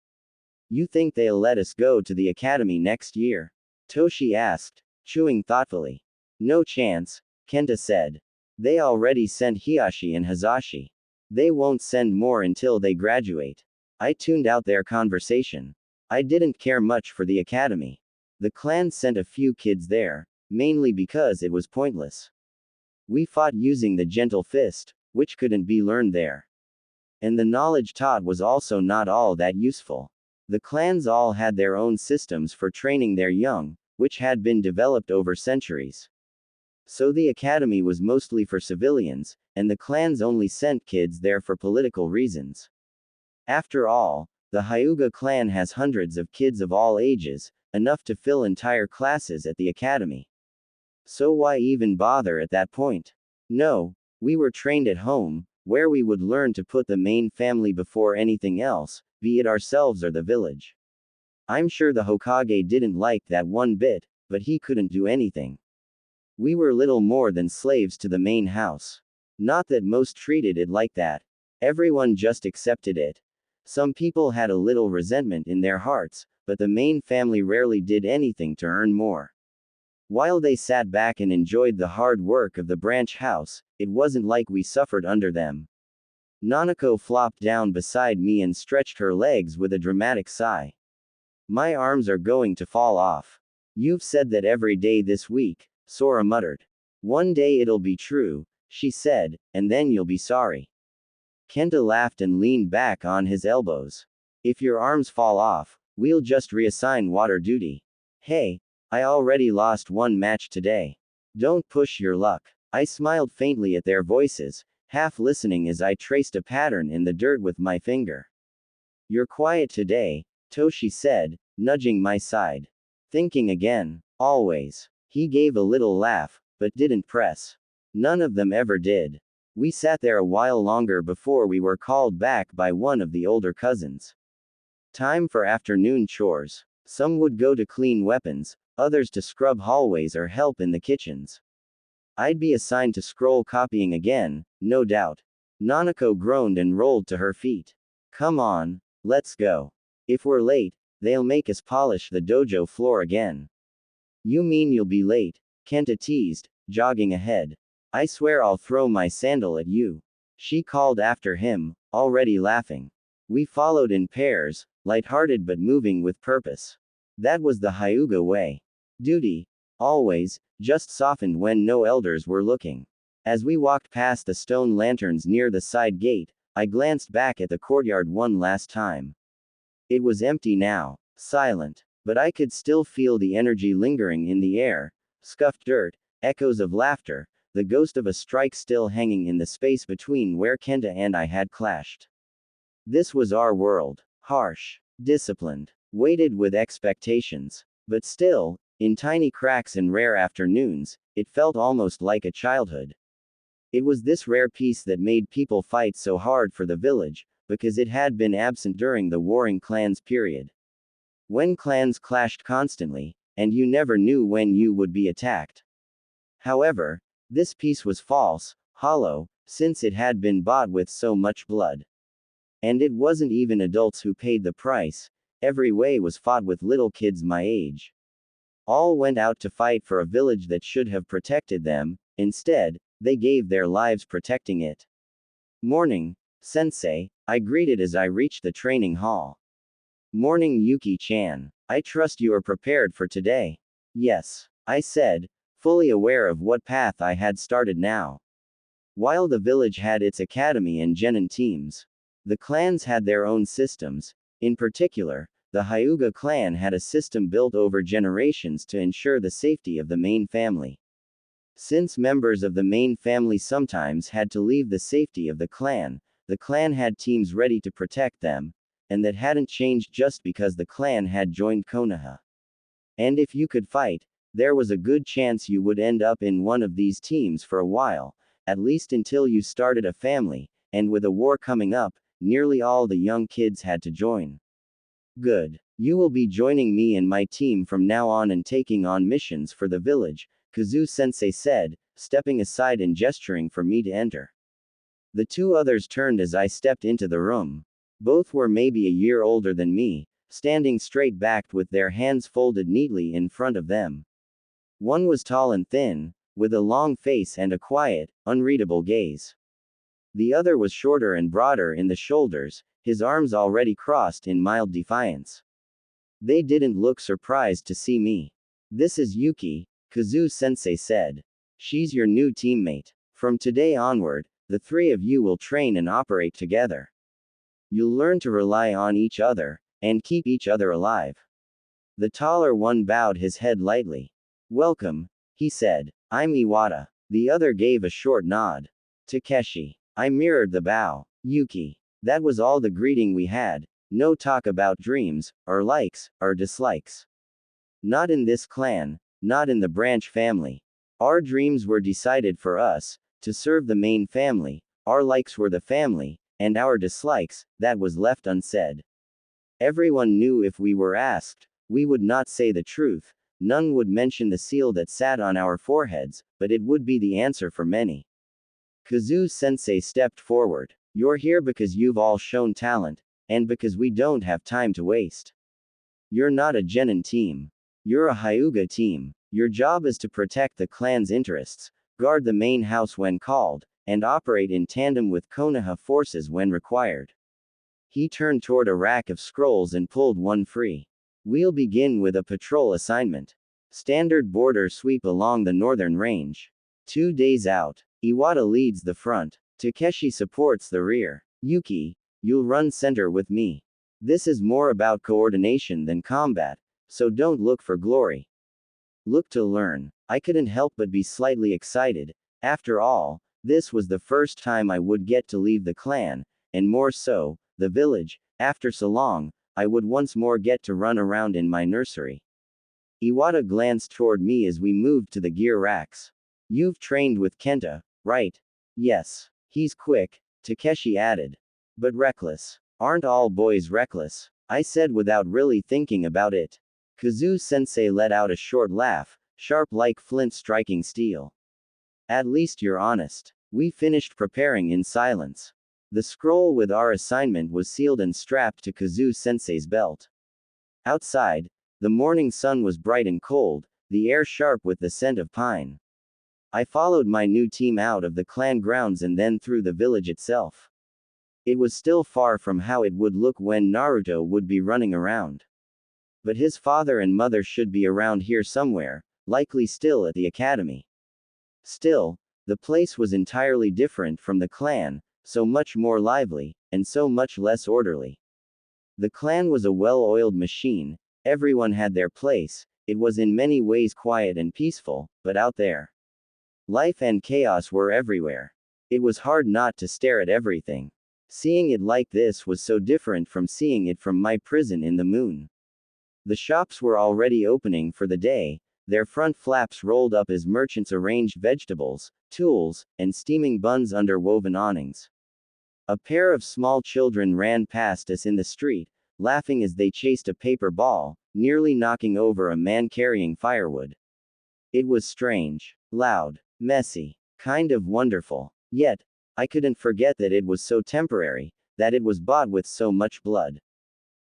You think they'll let us go to the academy next year? Toshi asked, chewing thoughtfully. No chance, Kenta said. They already sent Hiashi and Hazashi. They won't send more until they graduate. I tuned out their conversation. I didn't care much for the academy. The clan sent a few kids there, mainly because it was pointless. We fought using the gentle fist, which couldn't be learned there. And the knowledge taught was also not all that useful. The clans all had their own systems for training their young, which had been developed over centuries. So the academy was mostly for civilians, and the clans only sent kids there for political reasons. After all, the Hyuga clan has hundreds of kids of all ages, enough to fill entire classes at the academy. So why even bother at that point? No, we were trained at home, where we would learn to put the main family before anything else, be it ourselves or the village. I'm sure the Hokage didn't like that one bit, but he couldn't do anything. We were little more than slaves to the main house. Not that most treated it like that. Everyone just accepted it. Some people had a little resentment in their hearts, but the main family rarely did anything to earn more. While they sat back and enjoyed the hard work of the branch house, it wasn't like we suffered under them. Nanako flopped down beside me and stretched her legs with a dramatic sigh. My arms are going to fall off. You've said that every day this week, Sora muttered. One day it'll be true, she said, and then you'll be sorry. Kenta laughed and leaned back on his elbows. If your arms fall off, we'll just reassign water duty. Hey, I already lost one match today. Don't push your luck. I smiled faintly at their voices, half listening as I traced a pattern in the dirt with my finger. You're quiet today, Toshi said, nudging my side. Thinking again. Always. He gave a little laugh, but didn't press. None of them ever did. We sat there a while longer before we were called back by one of the older cousins. Time for afternoon chores. Some would go to clean weapons, others to scrub hallways or help in the kitchens. I'd be assigned to scroll copying again, no doubt. Nanako groaned and rolled to her feet. Come on, let's go. If we're late, they'll make us polish the dojo floor again. You mean you'll be late? Kenta teased, jogging ahead. I swear I'll throw my sandal at you. She called after him, already laughing. We followed in pairs, light-hearted but moving with purpose. That was the Hyuga way. Duty, always, just softened when no elders were looking. As we walked past the stone lanterns near the side gate, I glanced back at the courtyard one last time. It was empty now, silent, but I could still feel the energy lingering in the air, scuffed dirt, echoes of laughter, the ghost of a strike still hanging in the space between where Kenta and I had clashed. This was our world. Harsh, disciplined, weighted with expectations. But still, in tiny cracks and rare afternoons, it felt almost like a childhood. It was this rare peace that made people fight so hard for the village, because it had been absent during the warring clans period. When clans clashed constantly, and you never knew when you would be attacked. However, this peace was false, hollow, since it had been bought with so much blood. And it wasn't even adults who paid the price, every way was fought with little kids my age. All went out to fight for a village that should have protected them, instead, they gave their lives protecting it. Morning, Sensei, I greeted as I reached the training hall. Morning Yuki-chan. I trust you are prepared for today. Yes, I said, fully aware of what path I had started now. While the village had its academy and genin teams, the clans had their own systems. In particular, the Hyuga clan had a system built over generations to ensure the safety of the main family. Since members of the main family sometimes had to leave the safety of the clan had teams ready to protect them, and that hadn't changed just because the clan had joined Konoha. And if you could fight, there was a good chance you would end up in one of these teams for a while, at least until you started a family, and with a war coming up, nearly all the young kids had to join. Good. You will be joining me and my team from now on and taking on missions for the village, Kazu-sensei said, stepping aside and gesturing for me to enter. The two others turned as I stepped into the room. Both were maybe a year older than me, standing straight-backed with their hands folded neatly in front of them. One was tall and thin, with a long face and a quiet, unreadable gaze. The other was shorter and broader in the shoulders, his arms already crossed in mild defiance. They didn't look surprised to see me. This is Yuki, Kazu-sensei said. She's your new teammate. From today onward, the three of you will train and operate together. You'll learn to rely on each other, and keep each other alive. The taller one bowed his head lightly. Welcome, he said. I'm Iwata. The other gave a short nod. Takeshi. I mirrored the bow. Yuki. That was all the greeting we had. No talk about dreams, or likes, or dislikes. Not in this clan, not in the branch family. Our dreams were decided for us, to serve the main family, our likes were the family, and our dislikes, that was left unsaid. Everyone knew if we were asked, we would not say the truth, none would mention the seal that sat on our foreheads, but it would be the answer for many. Kazu-sensei stepped forward. You're here because you've all shown talent, and because we don't have time to waste. You're not a genin team. You're a Hyuga team. Your job is to protect the clan's interests, guard the main house when called, and operate in tandem with Konoha forces when required. He turned toward a rack of scrolls and pulled one free. We'll begin with a patrol assignment. Standard border sweep along the northern range. 2 days out. Iwata leads the front. Takeshi supports the rear. Yuki, you'll run center with me. This is more about coordination than combat, so don't look for glory. Look to learn. I couldn't help but be slightly excited. After all, this was the first time I would get to leave the clan, and more so, the village. After so long, I would once more get to run around in my nursery. Iwata glanced toward me as we moved to the gear racks. You've trained with Kenta, right? Yes. He's quick, Takeshi added. But reckless. Aren't all boys reckless? I said without really thinking about it. Kazu-sensei let out a short laugh, sharp like flint striking steel. At least you're honest. We finished preparing in silence. The scroll with our assignment was sealed and strapped to Kazu-sensei's belt. Outside, the morning sun was bright and cold, the air sharp with the scent of pine. I followed my new team out of the clan grounds and then through the village itself. It was still far from how it would look when Naruto would be running around. But his father and mother should be around here somewhere, likely still at the academy. Still, the place was entirely different from the clan, so much more lively, and so much less orderly. The clan was a well-oiled machine, everyone had their place, it was in many ways quiet and peaceful, but out there. Life and chaos were everywhere. It was hard not to stare at everything. Seeing it like this was so different from seeing it from my prison in the moon. The shops were already opening for the day, their front flaps rolled up as merchants arranged vegetables, tools, and steaming buns under woven awnings. A pair of small children ran past us in the street, laughing as they chased a paper ball, nearly knocking over a man carrying firewood. It was strange, loud, messy, kind of wonderful. Yet, I couldn't forget that it was so temporary, that it was bought with so much blood.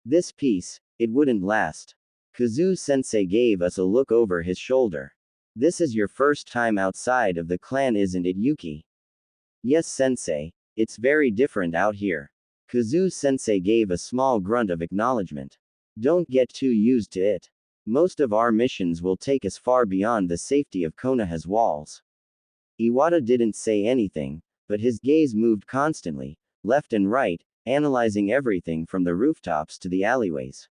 This peace, it wouldn't last. Kazu-sensei gave us a look over his shoulder. This is your first time outside of the clan, isn't it, Yuki? Yes, sensei, it's very different out here. Kazu-sensei gave a small grunt of acknowledgement. Don't get too used to it. Most of our missions will take us far beyond the safety of Konoha's walls. Iwata didn't say anything, but his gaze moved constantly, left and right, analyzing everything from the rooftops to the alleyways.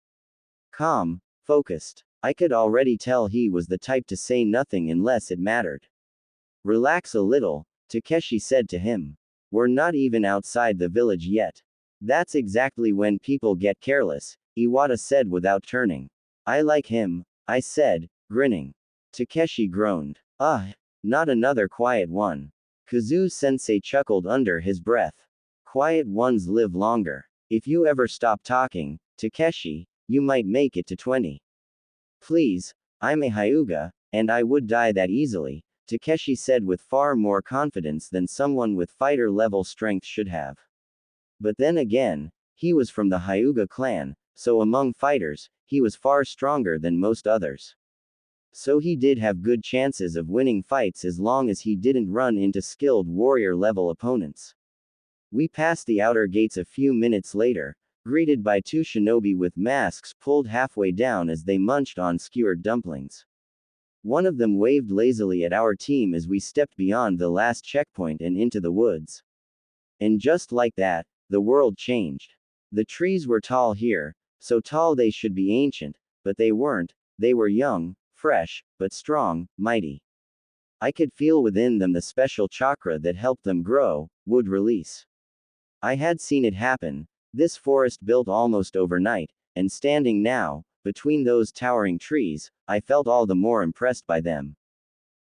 Calm, focused. I could already tell he was the type to say nothing unless it mattered. Relax a little, Takeshi said to him. We're not even outside the village yet. That's exactly when people get careless, Iwata said without turning. I like him, I said, grinning. Takeshi groaned. Not another quiet one. Kazu-sensei chuckled under his breath. Quiet ones live longer. If you ever stop talking, Takeshi, you might make it to 20. Please, I'm a Hyuga, and I would die that easily, Takeshi said with far more confidence than someone with fighter-level strength should have. But then again, he was from the Hyuga clan, so among fighters, he was far stronger than most others. So he did have good chances of winning fights as long as he didn't run into skilled warrior-level opponents. We passed the outer gates a few minutes later, greeted by 2 shinobi with masks pulled halfway down as they munched on skewered dumplings. One of them waved lazily at our team as we stepped beyond the last checkpoint and into the woods. And just like that, the world changed. The trees were tall here, so tall they should be ancient, but they weren't, they were young, fresh, but strong, mighty. I could feel within them the special chakra that helped them grow, would release. I had seen it happen, this forest built almost overnight, and standing now, between those towering trees, I felt all the more impressed by them.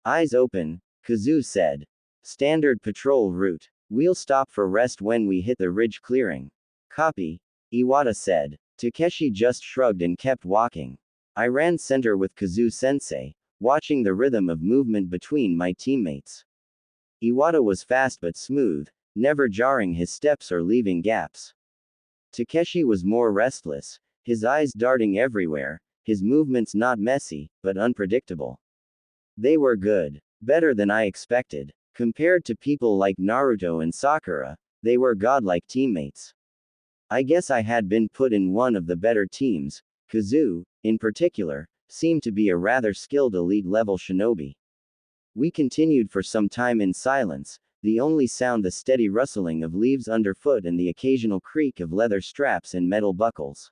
Eyes open, Kazu said. Standard patrol route. We'll stop for rest when we hit the ridge clearing. Copy, Iwata said. Takeshi just shrugged and kept walking. I ran center with Kazu-sensei, watching the rhythm of movement between my teammates. Iwata was fast but smooth, never jarring his steps or leaving gaps. Takeshi was more restless, his eyes darting everywhere, his movements not messy, but unpredictable. They were good. Better than I expected. Compared to people like Naruto and Sakura, they were godlike teammates. I guess I had been put in one of the better teams. Kazu, in particular, seemed to be a rather skilled elite-level shinobi. We continued for some time in silence, the only sound the steady rustling of leaves underfoot and the occasional creak of leather straps and metal buckles.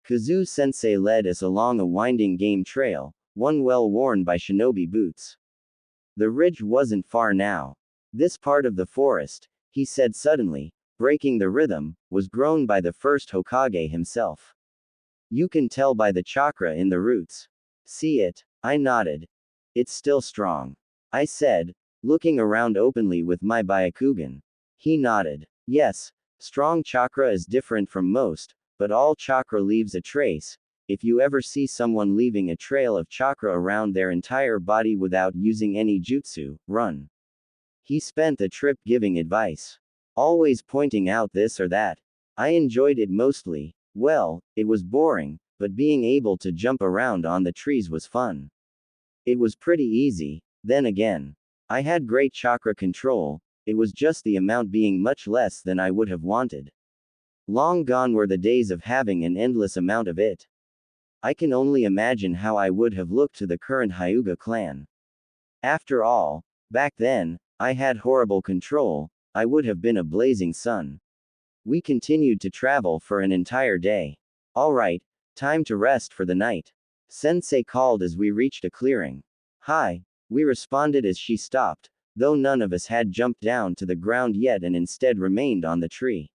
Kazu-sensei led us along a winding game trail, one well worn by shinobi boots. The ridge wasn't far now. This part of the forest, he said suddenly, breaking the rhythm, was grown by the first Hokage himself. You can tell by the chakra in the roots. See it? I nodded. It's still strong. I said, looking around openly with my Byakugan. He nodded. Yes, strong chakra is different from most, but all chakra leaves a trace. If you ever see someone leaving a trail of chakra around their entire body without using any jutsu, run. He spent the trip giving advice. Always pointing out this or that. I enjoyed it mostly. Well, it was boring, but being able to jump around on the trees was fun. It was pretty easy. Then again, I had great chakra control, it was just the amount being much less than I would have wanted. Long gone were the days of having an endless amount of it. I can only imagine how I would have looked to the current Hyuga clan. After all, back then, I had horrible control, I would have been a blazing sun. We continued to travel for an entire day. Alright, time to rest for the night. Sensei called as we reached a clearing. Hi, we responded as she stopped, though none of us had jumped down to the ground yet and instead remained on the tree.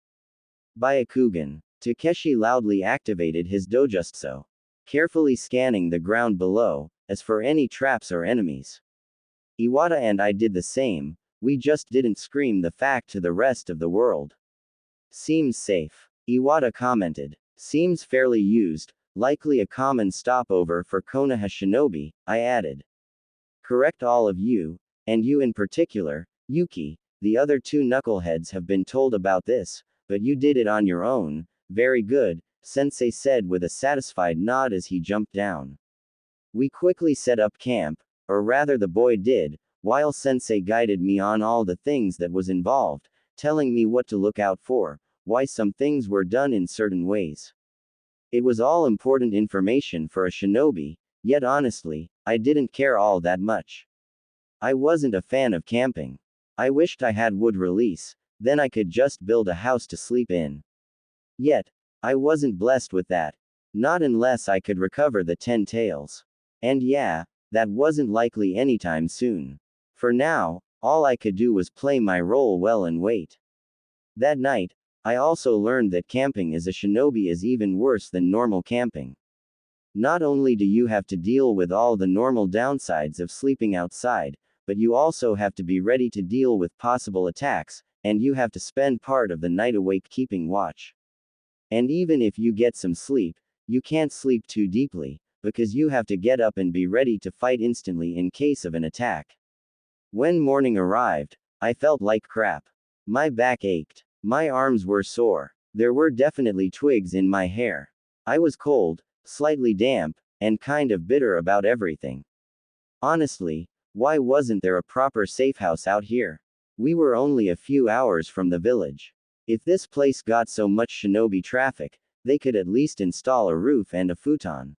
Byakugan. Takeshi loudly activated his dojutsu, carefully scanning the ground below, as for any traps or enemies. Iwata and I did the same, we just didn't scream the fact to the rest of the world. Seems safe. Iwata commented. Seems fairly used, likely a common stopover for Konoha shinobi, I added. Correct all of you, and you in particular, Yuki, the other two knuckleheads have been told about this, but you did it on your own, very good, Sensei said with a satisfied nod as he jumped down. We quickly set up camp, or rather the boy did, while Sensei guided me on all the things that was involved, telling me what to look out for, why some things were done in certain ways. It was all important information for a shinobi, yet honestly, I didn't care all that much. I wasn't a fan of camping. I wished I had wood release, then I could just build a house to sleep in. Yet, I wasn't blessed with that. Not unless I could recover the 10 tails. And yeah, that wasn't likely anytime soon. For now, all I could do was play my role well and wait. That night, I also learned that camping as a shinobi is even worse than normal camping. Not only do you have to deal with all the normal downsides of sleeping outside, but you also have to be ready to deal with possible attacks, and you have to spend part of the night awake keeping watch. And even if you get some sleep, you can't sleep too deeply, because you have to get up and be ready to fight instantly in case of an attack. When morning arrived, I felt like crap. My back ached. My arms were sore. There were definitely twigs in my hair. I was cold, slightly damp, and kind of bitter about everything. Honestly, why wasn't there a proper safe house out here? We were only a few hours from the village. If this place got so much shinobi traffic, they could at least install a roof and a futon.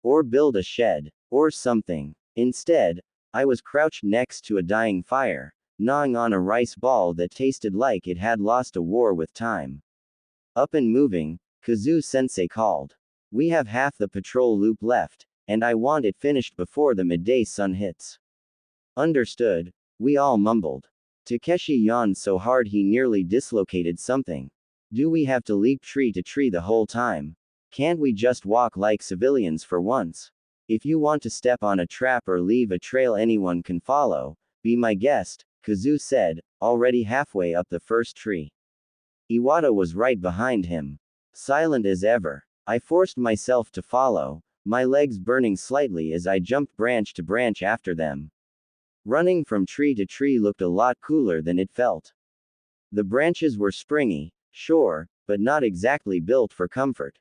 Or build a shed. Or something. Instead, I was crouched next to a dying fire, gnawing on a rice ball that tasted like it had lost a war with time. Up and moving, Kazu-sensei called. We have half the patrol loop left, and I want it finished before the midday sun hits. Understood, we all mumbled. Takeshi yawned so hard he nearly dislocated something. Do we have to leap tree to tree the whole time? Can't we just walk like civilians for once? If you want to step on a trap or leave a trail anyone can follow, be my guest, Kazu said, already halfway up the first tree. Iwata was right behind him. Silent as ever. I forced myself to follow, my legs burning slightly as I jumped branch to branch after them. Running from tree to tree looked a lot cooler than it felt. The branches were springy, sure, but not exactly built for comfort.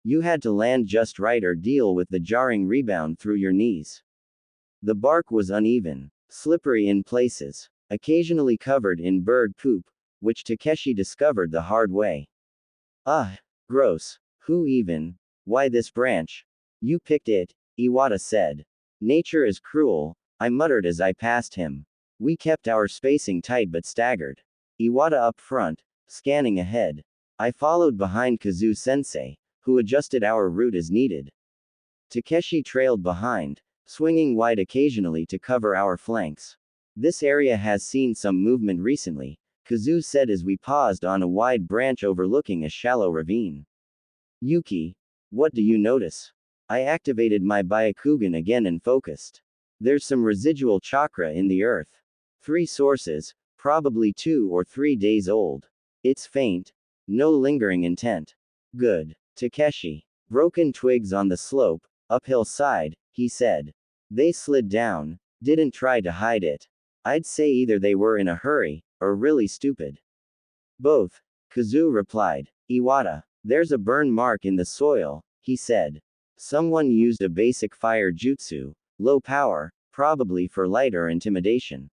You had to land just right or deal with the jarring rebound through your knees. The bark was uneven, slippery in places, occasionally covered in bird poop, which Takeshi discovered the hard way. Ugh, gross. Who even? Why this branch? You picked it, Iwata said. Nature is cruel, I muttered as I passed him. We kept our spacing tight but staggered. Iwata up front, scanning ahead. I followed behind Kazu-sensei, who adjusted our route as needed. Takeshi trailed behind, swinging wide occasionally to cover our flanks. This area has seen some movement recently, Kazu said as we paused on a wide branch overlooking a shallow ravine. Yuki, what do you notice? I activated my Byakugan again and focused. There's some residual chakra in the earth. 3 sources, probably 2 or 3 days old. It's faint. No lingering intent. Good. Takeshi. Broken twigs on the slope, uphill side, he said. They slid down, didn't try to hide it. I'd say either they were in a hurry, or really stupid. Both, Kazu replied. Iwata, there's a burn mark in the soil, he said. Someone used a basic fire jutsu, low power, probably for light or intimidation.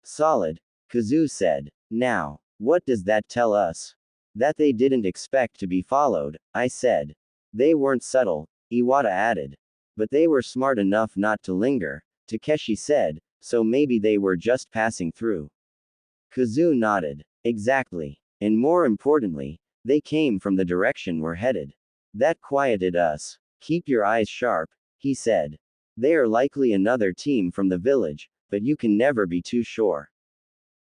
Solid, Kazu said. Now, what does that tell us? That they didn't expect to be followed, I said. They weren't subtle, Iwata added. But they were smart enough not to linger, Takeshi said, so maybe they were just passing through. Kazu nodded. Exactly. And more importantly, they came from the direction we're headed. That quieted us. Keep your eyes sharp, he said. They are likely another team from the village, but you can never be too sure.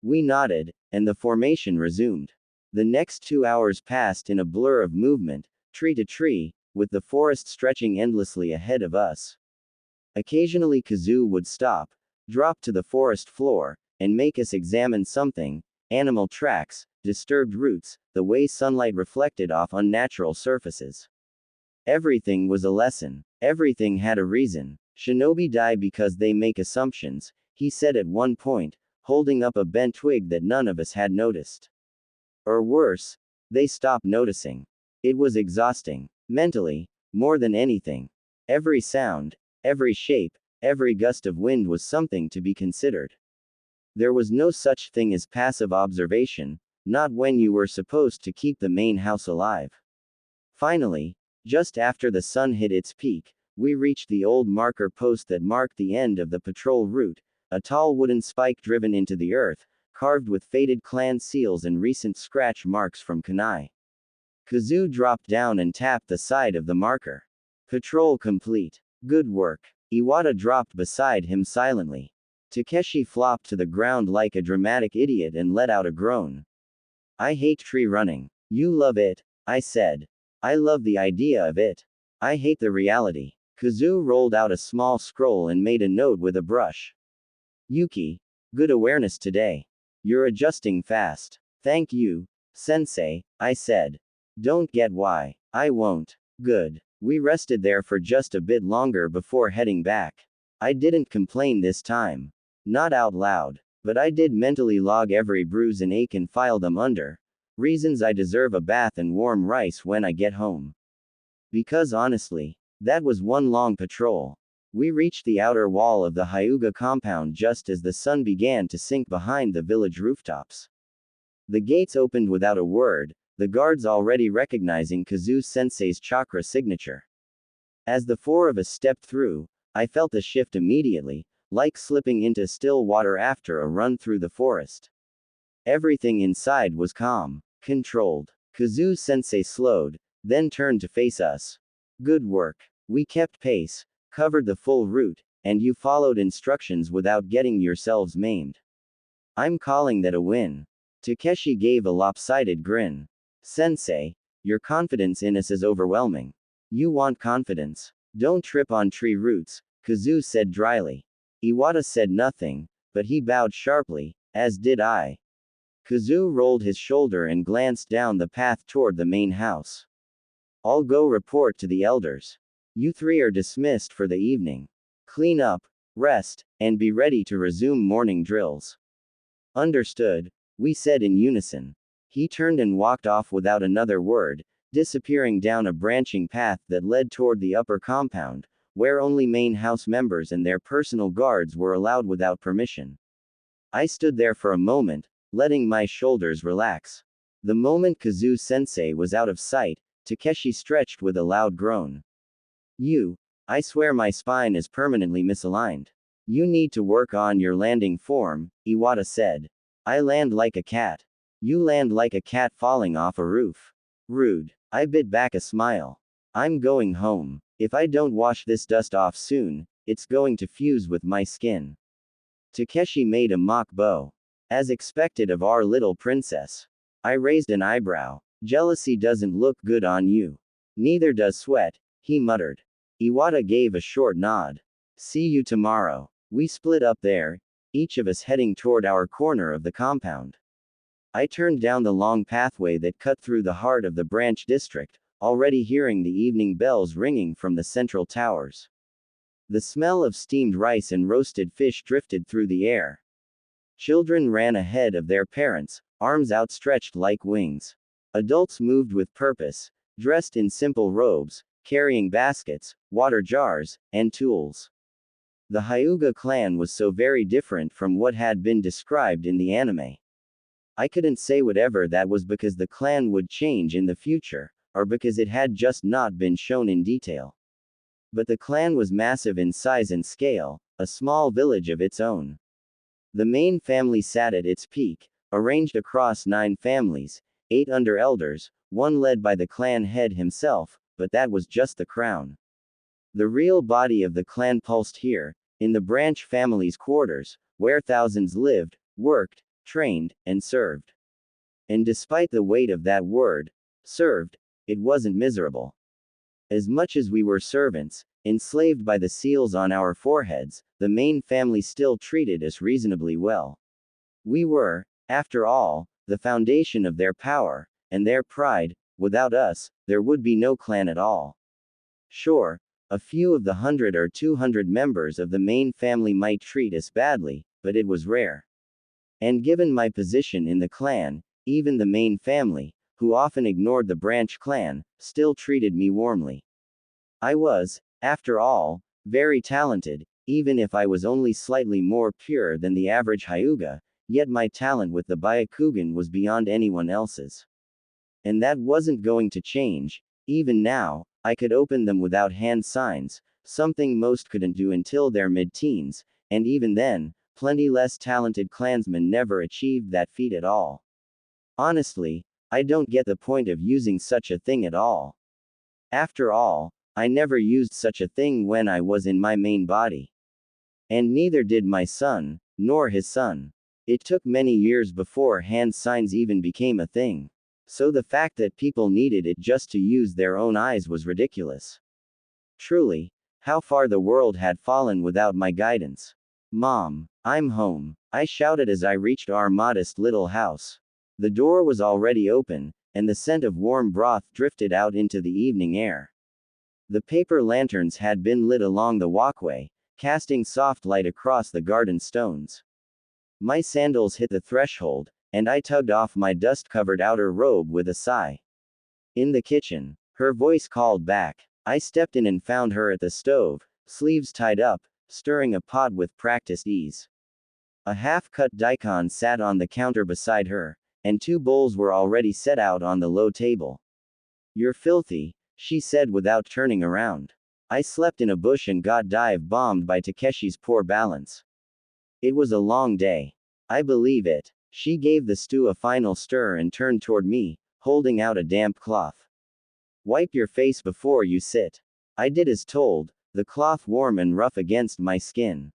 We nodded, and the formation resumed. The next 2 hours passed in a blur of movement, tree to tree, with the forest stretching endlessly ahead of us. Occasionally Kazu would stop, drop to the forest floor, and make us examine something: animal tracks, disturbed roots, the way sunlight reflected off unnatural surfaces. Everything was a lesson. Everything had a reason. Shinobi die because they make assumptions, he said at one point, holding up a bent twig that none of us had noticed. Or worse, they stopped noticing. It was exhausting. Mentally, more than anything. Every sound, every shape, every gust of wind was something to be considered. There was no such thing as passive observation, not when you were supposed to keep the main house alive. Finally, just after the sun hit its peak, we reached the old marker post that marked the end of the patrol route, a tall wooden spike driven into the earth, carved with faded clan seals and recent scratch marks from kunai. Kazu dropped down and tapped the side of the marker. Patrol complete. Good work. Iwata dropped beside him silently. Takeshi flopped to the ground like a dramatic idiot and let out a groan. I hate tree running. You love it, I said. I love the idea of it. I hate the reality. Kazu rolled out a small scroll and made a note with a brush. Yuki, good awareness today. You're adjusting fast. Thank you, sensei, I said. Don't get why. I won't. Good. We rested there for just a bit longer before heading back. I didn't complain this time. Not out loud. But I did mentally log every bruise and ache and file them under reasons I deserve a bath and warm rice when I get home. Because honestly, that was one long patrol. We reached the outer wall of the Hyuga compound just as the sun began to sink behind the village rooftops. The gates opened without a word, the guards already recognizing Kazu-sensei's chakra signature. As the 4 of us stepped through, I felt a shift immediately, like slipping into still water after a run through the forest. Everything inside was calm, controlled. Kazu-sensei slowed, then turned to face us. Good work. We kept pace, covered the full route, and you followed instructions without getting yourselves maimed. I'm calling that a win. Takeshi gave a lopsided grin. Sensei, your confidence in us is overwhelming. You want confidence. Don't trip on tree roots, Kazu said dryly. Iwata said nothing, but he bowed sharply, as did I. Kazu rolled his shoulder and glanced down the path toward the main house. I'll go report to the elders. You 3 are dismissed for the evening. Clean up, rest, and be ready to resume morning drills. Understood, we said in unison. He turned and walked off without another word, disappearing down a branching path that led toward the upper compound, where only main house members and their personal guards were allowed without permission. I stood there for a moment, letting my shoulders relax. The moment Kazu-sensei was out of sight, Takeshi stretched with a loud groan. I swear my spine is permanently misaligned. You need to work on your landing form, Iwata said. I land like a cat. You land like a cat falling off a roof. Rude. I bit back a smile. I'm going home. If I don't wash this dust off soon, it's going to fuse with my skin. Takeshi made a mock bow. As expected of our little princess. I raised an eyebrow. Jealousy doesn't look good on you. Neither does sweat, he muttered. Iwata gave a short nod. See you tomorrow. We split up there, each of us heading toward our corner of the compound. I turned down the long pathway that cut through the heart of the branch district, already hearing the evening bells ringing from the central towers. The smell of steamed rice and roasted fish drifted through the air. Children ran ahead of their parents, arms outstretched like wings. Adults moved with purpose, dressed in simple robes, carrying baskets, water jars, and tools. The Hyuga clan was so very different from what had been described in the anime. I couldn't say whatever that was because the clan would change in the future, or because it had just not been shown in detail. But the clan was massive in size and scale, a small village of its own. The main family sat at its peak, arranged across 9 families, 8 under elders, one led by the clan head himself, but that was just the crown. The real body of the clan pulsed here, in the branch family's quarters, where thousands lived, worked, trained, and served. And despite the weight of that word, served, it wasn't miserable. As much as we were servants, enslaved by the seals on our foreheads, the main family still treated us reasonably well. We were, after all, the foundation of their power, and their pride. Without us, there would be no clan at all. Sure, a few of the 100 or 200 members of the main family might treat us badly, but it was rare. And given my position in the clan, even the main family, who often ignored the branch clan, still treated me warmly. I was, after all, very talented, even if I was only slightly more pure than the average Hyuga, yet my talent with the Byakugan was beyond anyone else's. And that wasn't going to change. Even now, I could open them without hand signs, something most couldn't do until their mid-teens, and even then, plenty less talented clansmen never achieved that feat at all. Honestly, I don't get the point of using such a thing at all. After all, I never used such a thing when I was in my main body. And neither did my son, nor his son. It took many years before hand signs even became a thing. So the fact that people needed it just to use their own eyes was ridiculous. Truly, how far the world had fallen without my guidance. Mom, I'm home, I shouted as I reached our modest little house. The door was already open, and the scent of warm broth drifted out into the evening air. The paper lanterns had been lit along the walkway, casting soft light across the garden stones. My sandals hit the threshold, and I tugged off my dust-covered outer robe with a sigh. In the kitchen, her voice called back. I stepped in and found her at the stove, sleeves tied up, stirring a pot with practiced ease. A half-cut daikon sat on the counter beside her, and 2 bowls were already set out on the low table. You're filthy, she said without turning around. I slept in a bush and got dive-bombed by Takeshi's poor balance. It was a long day. I believe it. She gave the stew a final stir and turned toward me, holding out a damp cloth. Wipe your face before you sit. I did as told, the cloth warm and rough against my skin.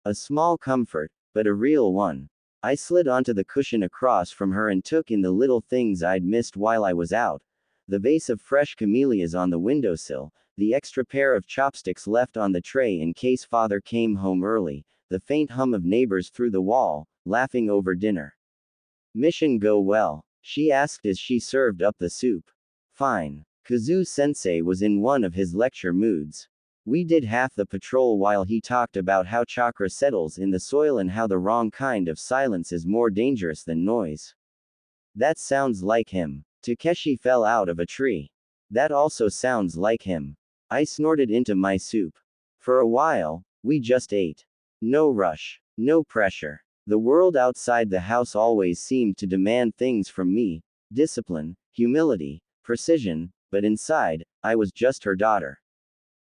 A small comfort, but a real one. I slid onto the cushion across from her and took in the little things I'd missed while I was out. The vase of fresh camellias on the windowsill, the extra pair of chopsticks left on the tray in case father came home early, the faint hum of neighbors through the wall, laughing over dinner. Mission go well? She asked as she served up the soup. Fine. Kazu-sensei was in one of his lecture moods. We did half the patrol while he talked about how chakra settles in the soil and how the wrong kind of silence is more dangerous than noise. That sounds like him. Takeshi fell out of a tree. That also sounds like him. I snorted into my soup. For a while, we just ate. No rush. No pressure. The world outside the house always seemed to demand things from me: discipline, humility, precision, but inside, I was just her daughter.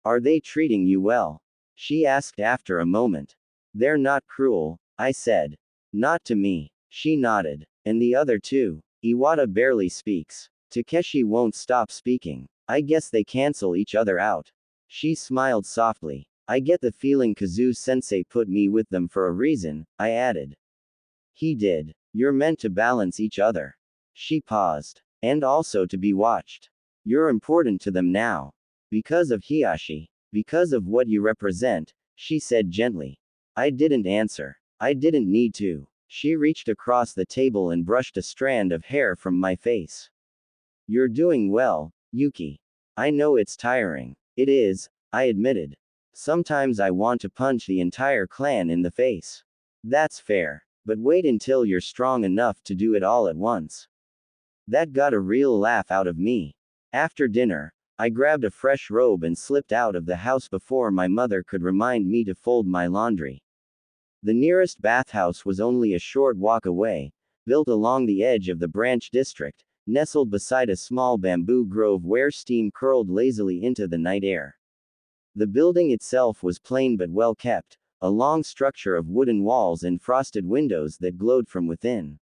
Are they treating you well? She asked after a moment. They're not cruel, I said. Not to me. She nodded. And the other two? Iwata barely speaks. Takeshi won't stop speaking. I guess they cancel each other out. She smiled softly. I get the feeling Kazu-sensei put me with them for a reason, I added. He did. You're meant to balance each other. She paused. And also to be watched. You're important to them now. Because of Hiyashi. Because of what you represent, she said gently. I didn't answer. I didn't need to. She reached across the table and brushed a strand of hair from my face. You're doing well, Yuki. I know it's tiring. It is, I admitted. Sometimes I want to punch the entire clan in the face. That's fair. But wait until you're strong enough to do it all at once. That got a real laugh out of me. After dinner, I grabbed a fresh robe and slipped out of the house before my mother could remind me to fold my laundry. The nearest bathhouse was only a short walk away, built along the edge of the branch district, nestled beside a small bamboo grove where steam curled lazily into the night air. The building itself was plain but well kept, a long structure of wooden walls and frosted windows that glowed from within.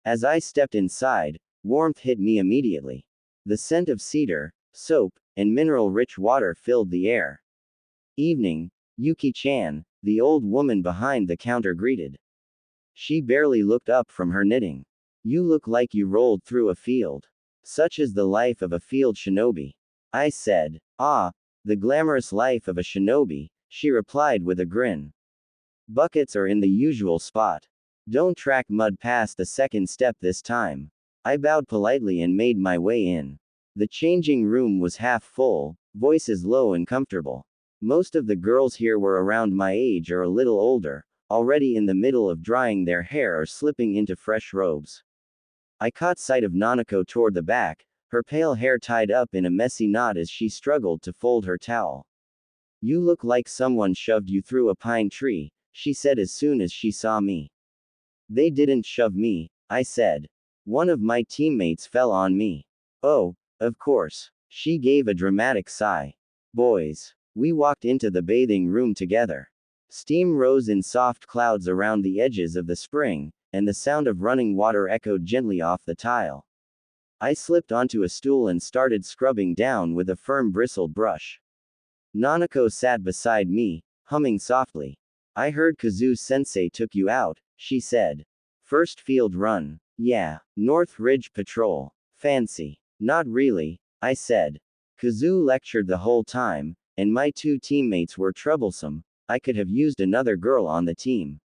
As I stepped inside, warmth hit me immediately. The scent of cedar, soap, and mineral-rich water filled the air. Evening, Yuki-chan, the old woman behind the counter greeted. She barely looked up from her knitting. You look like you rolled through a field. Such is the life of a field shinobi. I said. Ah, the glamorous life of a shinobi, she replied with a grin. Buckets are in the usual spot. Don't track mud past the second step this time. I bowed politely and made my way in. The changing room was half full, voices low and comfortable. Most of the girls here were around my age or a little older, already in the middle of drying their hair or slipping into fresh robes. I caught sight of Nanako toward the back, her pale hair tied up in a messy knot as she struggled to fold her towel. You look like someone shoved you through a pine tree, she said as soon as she saw me. They didn't shove me, I said. One of my teammates fell on me. Oh, of course. She gave a dramatic sigh. Boys. We walked into the bathing room together. Steam rose in soft clouds around the edges of the spring, and the sound of running water echoed gently off the tile. I slipped onto a stool and started scrubbing down with a firm bristled brush. Nanako sat beside me, humming softly. I heard Kazu-sensei took you out, she said. First field run. Yeah. North Ridge Patrol. Fancy. Not really, I said. Kazu lectured the whole time, and my two teammates were troublesome. I could have used another girl on the team.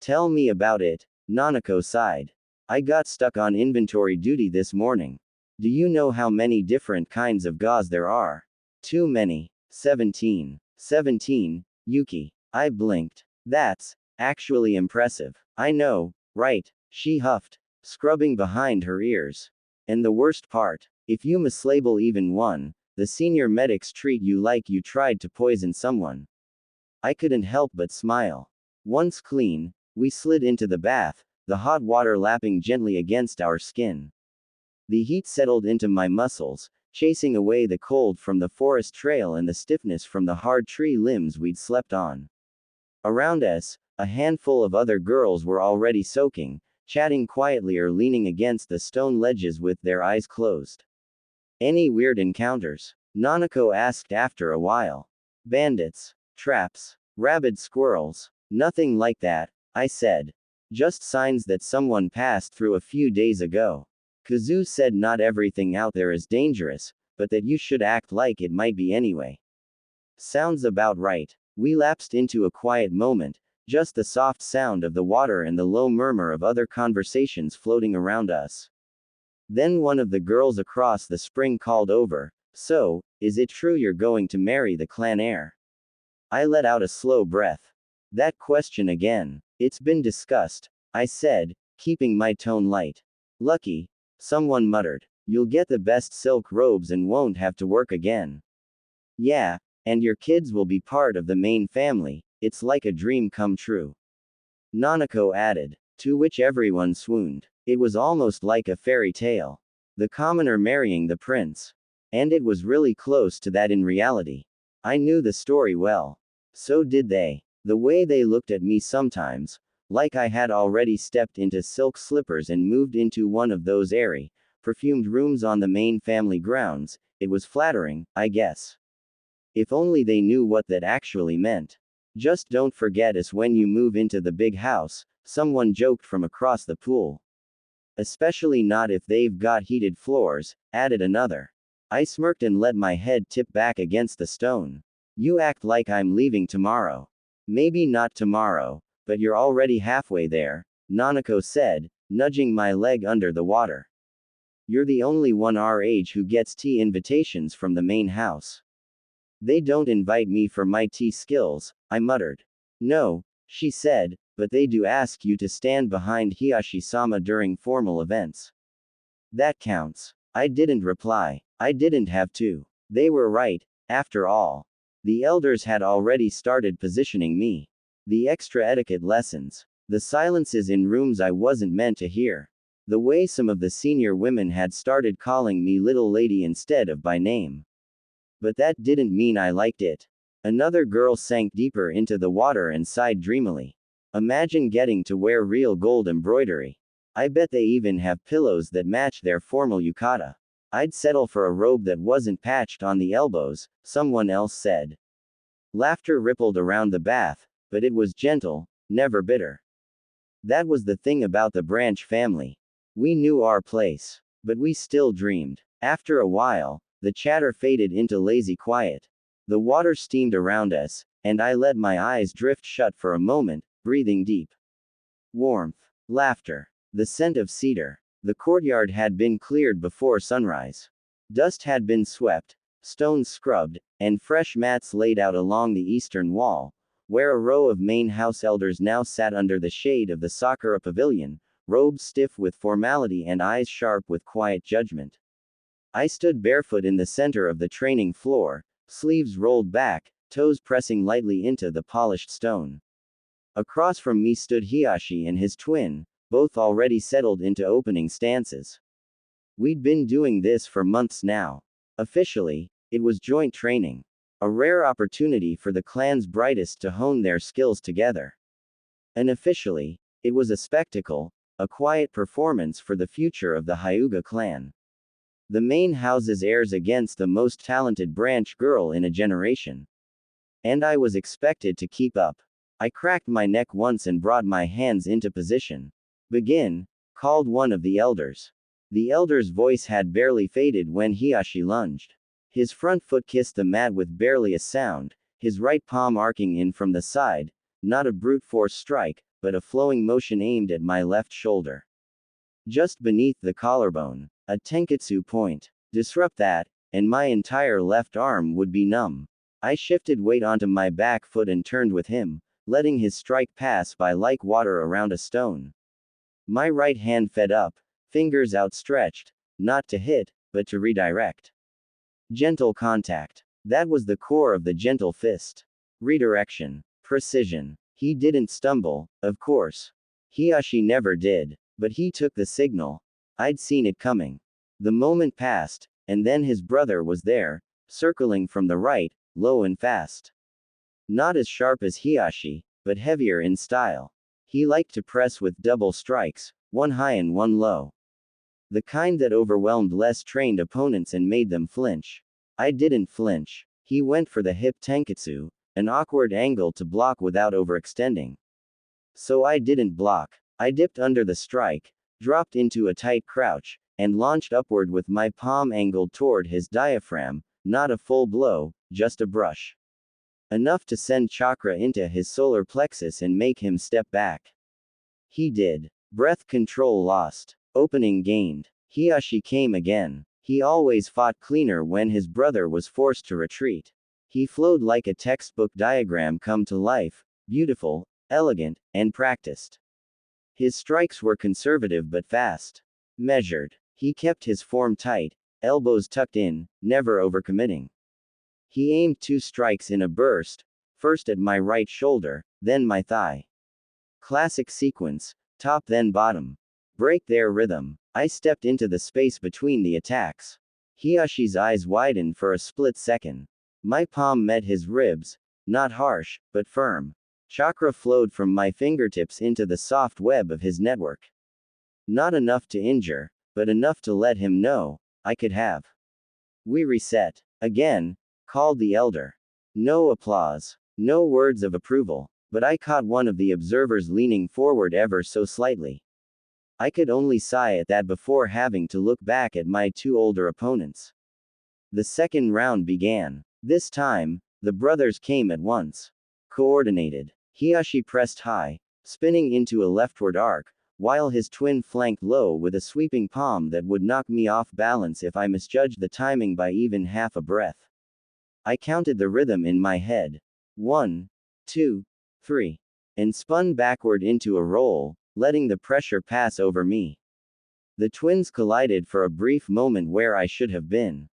Tell me about it, Nanako sighed. I got stuck on inventory duty this morning. Do you know how many different kinds of gauze there are? Too many. 17. 17, Yuki. I blinked. That's actually impressive. I know, right? She huffed, scrubbing behind her ears. And the worst part, if you mislabel even one, the senior medics treat you like you tried to poison someone. I couldn't help but smile. Once clean, we slid into the bath, the hot water lapping gently against our skin. The heat settled into my muscles, chasing away the cold from the forest trail and the stiffness from the hard tree limbs we'd slept on. Around us, a handful of other girls were already soaking, chatting quietly or leaning against the stone ledges with their eyes closed. Any weird encounters? Nanako asked after a while. Bandits. Traps. Rabid squirrels. Nothing like that, I said. Just signs that someone passed through a few days ago. Kazu said not everything out there is dangerous, but that you should act like it might be anyway. Sounds about right. We lapsed into a quiet moment, just the soft sound of the water and the low murmur of other conversations floating around us. Then one of the girls across the spring called over, So, is it true you're going to marry the clan heir? I let out a slow breath. That question again. It's been discussed, I said, keeping my tone light. Lucky, someone muttered. You'll get the best silk robes and won't have to work again. Yeah, and your kids will be part of the main family. It's like a dream come true. Nanako added. To which everyone swooned. It was almost like a fairy tale. The commoner marrying the prince. And it was really close to that in reality. I knew the story well. So did they. The way they looked at me sometimes, like I had already stepped into silk slippers and moved into one of those airy, perfumed rooms on the main family grounds, it was flattering, I guess. If only they knew what that actually meant. Just don't forget us when you move into the big house, someone joked from across the pool. Especially not if they've got heated floors, added another. I smirked and let my head tip back against the stone. You act like I'm leaving tomorrow. Maybe not tomorrow, but you're already halfway there, Nanako said, nudging my leg under the water. You're the only one our age who gets tea invitations from the main house. They don't invite me for my tea skills, I muttered. No, she said, but they do ask you to stand behind Hiyashi-sama during formal events. That counts. I didn't reply. I didn't have to. They were right, after all. The elders had already started positioning me. The extra etiquette lessons. The silences in rooms I wasn't meant to hear. The way some of the senior women had started calling me little lady instead of by name. But that didn't mean I liked it. Another girl sank deeper into the water and sighed dreamily. Imagine getting to wear real gold embroidery. I bet they even have pillows that match their formal yukata. I'd settle for a robe that wasn't patched on the elbows, someone else said. Laughter rippled around the bath, but it was gentle, never bitter. That was the thing about the Branch family. We knew our place. But we still dreamed. After a while, the chatter faded into lazy quiet. The water steamed around us, and I let my eyes drift shut for a moment, breathing deep. Warmth. Laughter. The scent of cedar. The courtyard had been cleared before sunrise. Dust had been swept, stones scrubbed, and fresh mats laid out along the eastern wall, where a row of main house elders now sat under the shade of the Sakura pavilion, robes stiff with formality and eyes sharp with quiet judgment. I stood barefoot in the center of the training floor, sleeves rolled back, toes pressing lightly into the polished stone. Across from me stood Hiyashi and his twin, both already settled into opening stances. We'd been doing this for months now. Officially, it was joint training. A rare opportunity for the clan's brightest to hone their skills together. Unofficially, it was a spectacle, a quiet performance for the future of the Hyuga clan. The main house's heirs against the most talented branch girl in a generation. And I was expected to keep up. I cracked my neck once and brought my hands into position. Begin, called one of the elders. The elder's voice had barely faded when Hiyashi lunged. His front foot kissed the mat with barely a sound, his right palm arcing in from the side, not a brute force strike, but a flowing motion aimed at my left shoulder. Just beneath the collarbone, a tenketsu point. Disrupt that, and my entire left arm would be numb. I shifted weight onto my back foot and turned with him, letting his strike pass by like water around a stone. My right hand fed up, fingers outstretched, not to hit, but to redirect. Gentle contact. That was the core of the gentle fist. Redirection. Precision. He didn't stumble, of course. Hiyashi never did, but he took the signal. I'd seen it coming. The moment passed, and then his brother was there, circling from the right, low and fast. Not as sharp as Hiyashi, but heavier in style. He liked to press with double strikes, one high and one low. The kind that overwhelmed less trained opponents and made them flinch. I didn't flinch. He went for the hip tenketsu, an awkward angle to block without overextending. So I didn't block. I dipped under the strike, dropped into a tight crouch, and launched upward with my palm angled toward his diaphragm, not a full blow, just a brush. Enough to send chakra into his solar plexus and make him step back. He did. Breath control lost. Opening gained. Hiyashi came again. He always fought cleaner when his brother was forced to retreat. He flowed like a textbook diagram come to life, beautiful, elegant, and practiced. His strikes were conservative but fast. Measured. He kept his form tight, elbows tucked in, never overcommitting. He aimed 2 strikes in a burst, first at my right shoulder, then my thigh. Classic sequence, top then bottom. Break their rhythm. I stepped into the space between the attacks. Hiyashi's eyes widened for a split second. My palm met his ribs, not harsh, but firm. Chakra flowed from my fingertips into the soft web of his network. Not enough to injure, but enough to let him know I could have. We reset. Again, called the elder. No applause. No words of approval, but I caught one of the observers leaning forward ever so slightly. I could only sigh at that before having to look back at my 2 older opponents. The second round began. This time, the brothers came at once. Coordinated. Hiyashi pressed high, spinning into a leftward arc, while his twin flanked low with a sweeping palm that would knock me off balance if I misjudged the timing by even half a breath. I counted the rhythm in my head. 1, 2, 3. And spun backward into a roll, letting the pressure pass over me. The twins collided for a brief moment where I should have been.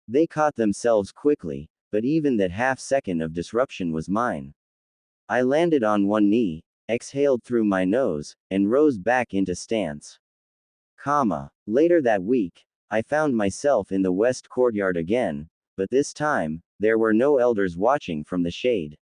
They caught themselves quickly, but even that half-second of disruption was mine. I landed on one knee, exhaled through my nose, and rose back into stance. Later that week, I found myself in the west courtyard again, but this time, there were no elders watching from the shade.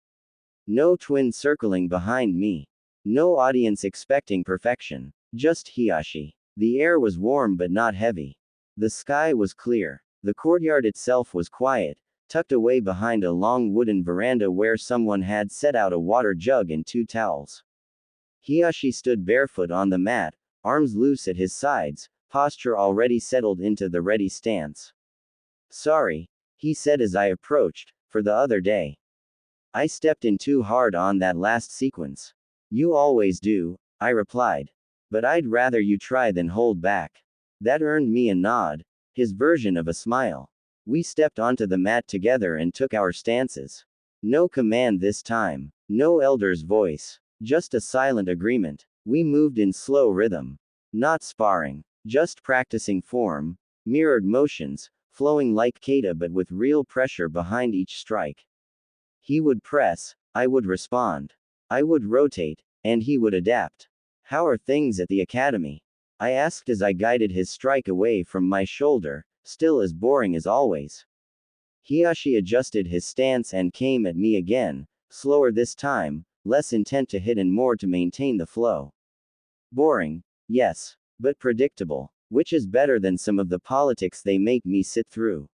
No twins circling behind me. No audience expecting perfection. Just Hiyashi. The air was warm but not heavy. The sky was clear. The courtyard itself was quiet, tucked away behind a long wooden veranda where someone had set out a water jug and 2 towels. Hiyashi stood barefoot on the mat, arms loose at his sides, posture already settled into the ready stance. Sorry, he said as I approached, for the other day. I stepped in too hard on that last sequence. You always do, I replied. But I'd rather you try than hold back. That earned me a nod, his version of a smile. We stepped onto the mat together and took our stances. No command this time, no elder's voice, just a silent agreement. We moved in slow rhythm. Not sparring, just practicing form, mirrored motions, flowing like kata but with real pressure behind each strike. He would press, I would respond. I would rotate, and he would adapt. How are things at the academy? I asked as I guided his strike away from my shoulder, still as boring as always. Hiyashi adjusted his stance and came at me again, slower this time, less intent to hit and more to maintain the flow. Boring, yes, but predictable, which is better than some of the politics they make me sit through.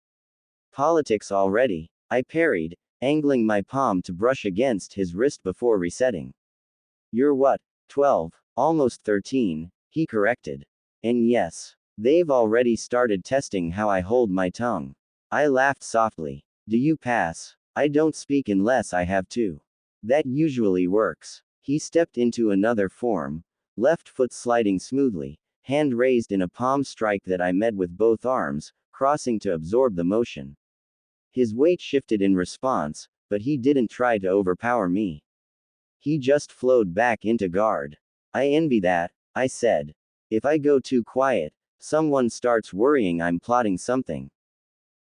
Politics already, I parried, angling my palm to brush against his wrist before resetting. You're what, 12, almost 13, he corrected. And yes, they've already started testing how I hold my tongue. I laughed softly. Do you pass? I don't speak unless I have to. That usually works. He stepped into another form, left foot sliding smoothly, hand raised in a palm strike that I met with both arms, crossing to absorb the motion. His weight shifted in response, but he didn't try to overpower me. He just flowed back into guard. I envy that, I said. If I go too quiet, someone starts worrying I'm plotting something.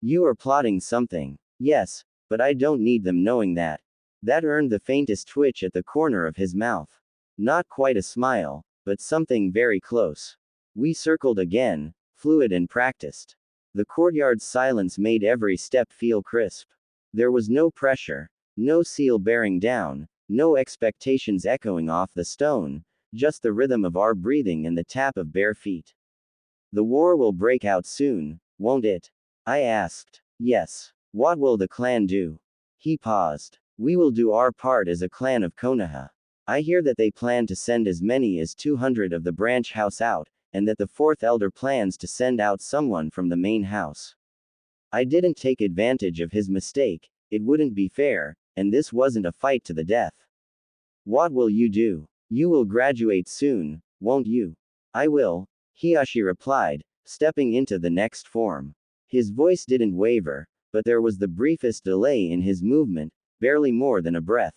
You are plotting something. Yes, but I don't need them knowing that. That earned the faintest twitch at the corner of his mouth. Not quite a smile, but something very close. We circled again, fluid and practiced. The courtyard's silence made every step feel crisp. There was no pressure, no seal bearing down, no expectations echoing off the stone, just the rhythm of our breathing and the tap of bare feet. The war will break out soon, won't it? I asked. Yes. What will the clan do? He paused. We will do our part as a clan of Konoha. I hear that they plan to send as many as 200 of the branch house out, and that the 4th elder plans to send out someone from the main house. I didn't take advantage of his mistake, it wouldn't be fair, and this wasn't a fight to the death. What will you do? You will graduate soon, won't you? I will, Hiyashi replied, stepping into the next form. His voice didn't waver, but there was the briefest delay in his movement, barely more than a breath.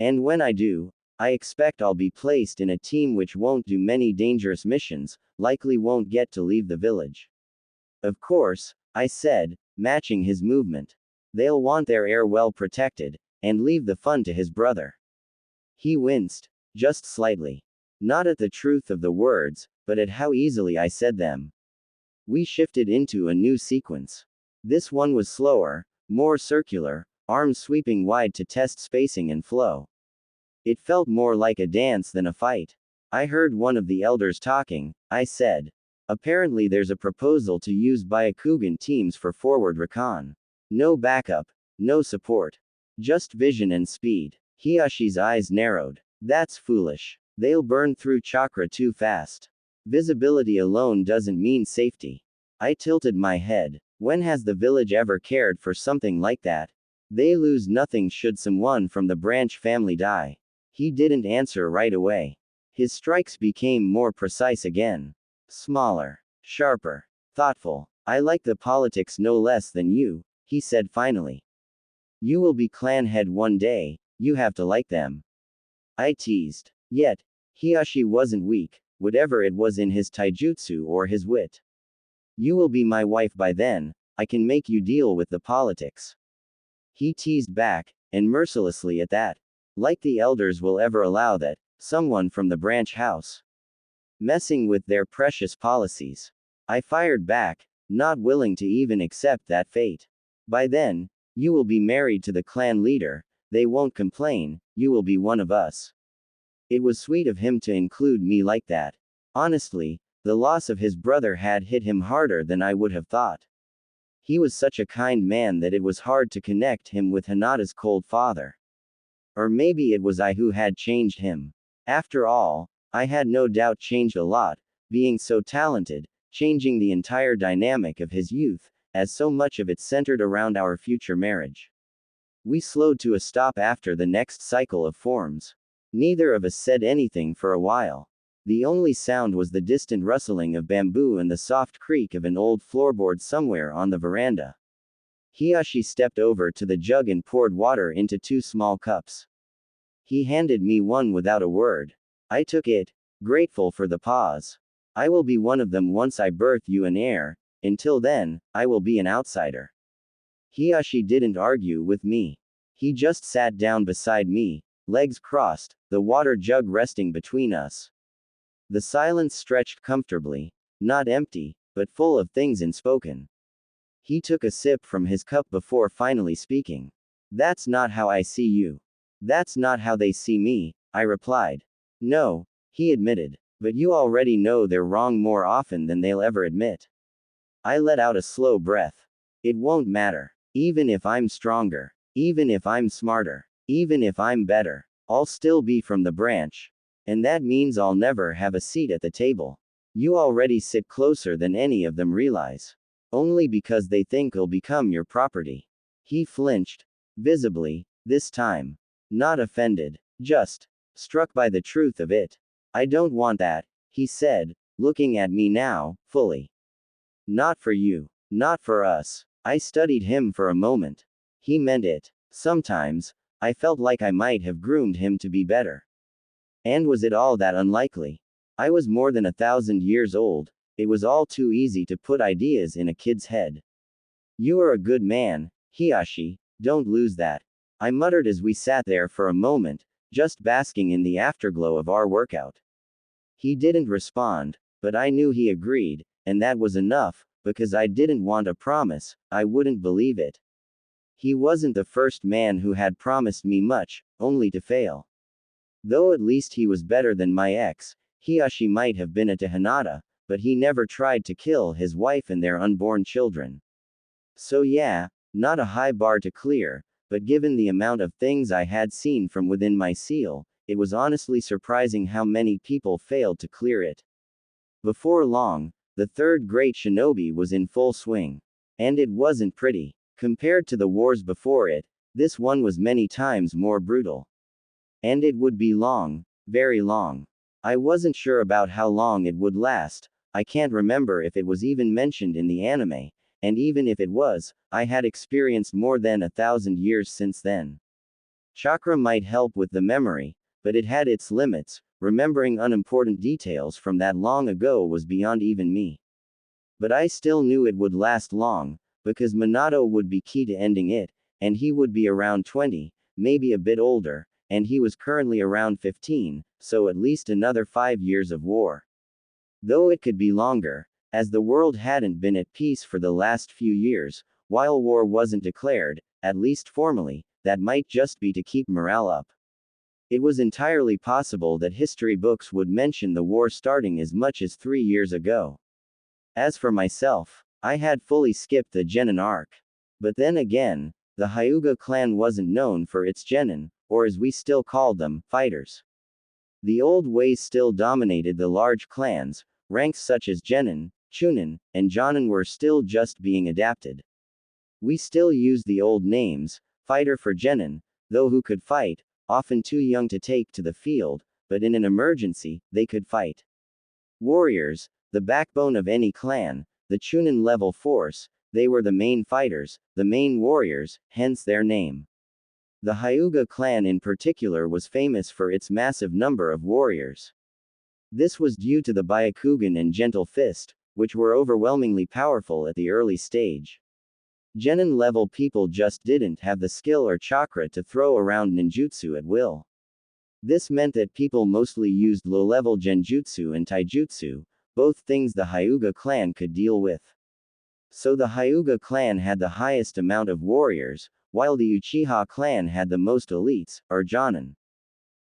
And when I do, I expect I'll be placed in a team which won't do many dangerous missions, likely won't get to leave the village. Of course, I said, matching his movement. They'll want their heir well protected, and leave the fun to his brother. He winced, just slightly. Not at the truth of the words, but at how easily I said them. We shifted into a new sequence. This one was slower, more circular, arms sweeping wide to test spacing and flow. It felt more like a dance than a fight. I heard one of the elders talking, I said. Apparently there's a proposal to use Byakugan teams for forward recon. No backup, no support. Just vision and speed. Hiyashi's eyes narrowed. That's foolish. They'll burn through chakra too fast. Visibility alone doesn't mean safety. I tilted my head. When has the village ever cared for something like that? They lose nothing should someone from the branch family die. He didn't answer right away. His strikes became more precise again. Smaller, sharper, thoughtful. I like the politics no less than you, he said finally. You will be clan head one day, you have to like them. I teased. Yet, Hiyashi wasn't weak, whatever it was in his taijutsu or his wit. You will be my wife by then, I can make you deal with the politics. He teased back, and mercilessly at that. Like the elders will ever allow that, someone from the branch house. Messing with their precious policies. I fired back, not willing to even accept that fate. By then, you will be married to the clan leader, they won't complain, you will be one of us. It was sweet of him to include me like that. Honestly, the loss of his brother had hit him harder than I would have thought. He was such a kind man that it was hard to connect him with Hinata's cold father. Or maybe it was I who had changed him. After all, I had no doubt changed a lot, being so talented, changing the entire dynamic of his youth, as so much of it centered around our future marriage. We slowed to a stop after the next cycle of forms. Neither of us said anything for a while. The only sound was the distant rustling of bamboo and the soft creak of an old floorboard somewhere on the veranda. Hiyashi stepped over to the jug and poured water into 2 small cups. He handed me one without a word. I took it, grateful for the pause. I will be one of them once I birth you an heir, until then, I will be an outsider. Hiyashi didn't argue with me. He just sat down beside me, legs crossed, the water jug resting between us. The silence stretched comfortably, not empty, but full of things unspoken. He took a sip from his cup before finally speaking. That's not how I see you. That's not how they see me, I replied. No, he admitted. But you already know they're wrong more often than they'll ever admit. I let out a slow breath. It won't matter. Even if I'm stronger. Even if I'm smarter. Even if I'm better. I'll still be from the branch. And that means I'll never have a seat at the table. You already sit closer than any of them realize. Only because they think it'll become your property. He flinched. Visibly, this time. Not offended. Just struck by the truth of it. I don't want that, he said, looking at me now, fully. Not for you. Not for us. I studied him for a moment. He meant it. Sometimes, I felt like I might have groomed him to be better. And was it all that unlikely? I was more than 1,000 years old, it was all too easy to put ideas in a kid's head. You are a good man, Hiyashi, don't lose that. I muttered as we sat there for a moment, just basking in the afterglow of our workout. He didn't respond, but I knew he agreed, and that was enough, because I didn't want a promise, I wouldn't believe it. He wasn't the first man who had promised me much, only to fail. Though at least he was better than my ex, Hiyashi might have been a to Hinata, but he never tried to kill his wife and their unborn children. So yeah, not a high bar to clear, but given the amount of things I had seen from within my seal, it was honestly surprising how many people failed to clear it. Before long, the third great shinobi was in full swing. And it wasn't pretty. Compared to the wars before it, this one was many times more brutal. And it would be long, very long. I wasn't sure about how long it would last, I can't remember if it was even mentioned in the anime, and even if it was, I had experienced more than 1,000 years since then. Chakra might help with the memory, but it had its limits, remembering unimportant details from that long ago was beyond even me. But I still knew it would last long, because Minato would be key to ending it, and he would be around 20, maybe a bit older, and he was currently around 15, so at least another 5 years of war. Though it could be longer, as the world hadn't been at peace for the last few years, while war wasn't declared, at least formally, that might just be to keep morale up. It was entirely possible that history books would mention the war starting as much as 3 years ago. As for myself, I had fully skipped the Genin arc. But then again, the Hyuga clan wasn't known for its Genin, or as we still called them, fighters. The old ways still dominated the large clans, ranks such as Genin, Chunin, and Jonin were still just being adapted. We still used the old names, fighter for Genin, though who could fight, often too young to take to the field, but in an emergency, they could fight. Warriors, the backbone of any clan, the Chunin level force, they were the main fighters, the main warriors, hence their name. The Hyuga clan in particular was famous for its massive number of warriors. This was due to the Byakugan and Gentle Fist, which were overwhelmingly powerful at the early stage. Genin level people just didn't have the skill or chakra to throw around ninjutsu at will. This meant that people mostly used low-level genjutsu and taijutsu, both things the Hyuga clan could deal with. So the Hyuga clan had the highest amount of warriors, while the Uchiha clan had the most elites, or Jonin.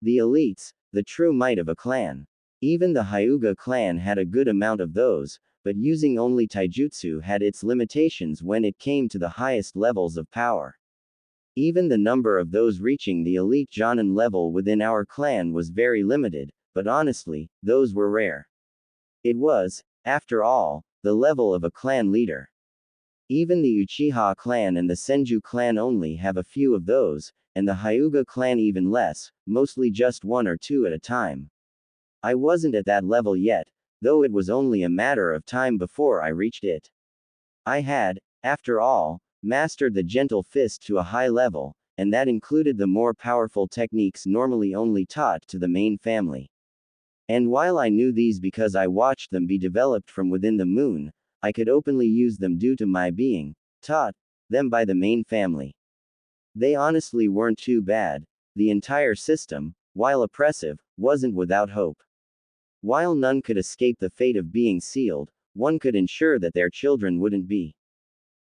The elites, the true might of a clan. Even the Hyuga clan had a good amount of those, but using only taijutsu had its limitations when it came to the highest levels of power. Even the number of those reaching the elite Jonin level within our clan was very limited, but honestly, those were rare. It was, after all, the level of a clan leader. Even the Uchiha clan and the Senju clan only have a few of those, and the Hyuga clan even less, mostly just 1 or 2 at a time. I wasn't at that level yet, though it was only a matter of time before I reached it. I had, after all, mastered the Gentle Fist to a high level, and that included the more powerful techniques normally only taught to the main family. And while I knew these because I watched them be developed from within the moon, I could openly use them due to my being taught them by the main family. They honestly weren't too bad. The entire system, while oppressive, wasn't without hope. While none could escape the fate of being sealed, one could ensure that their children wouldn't be.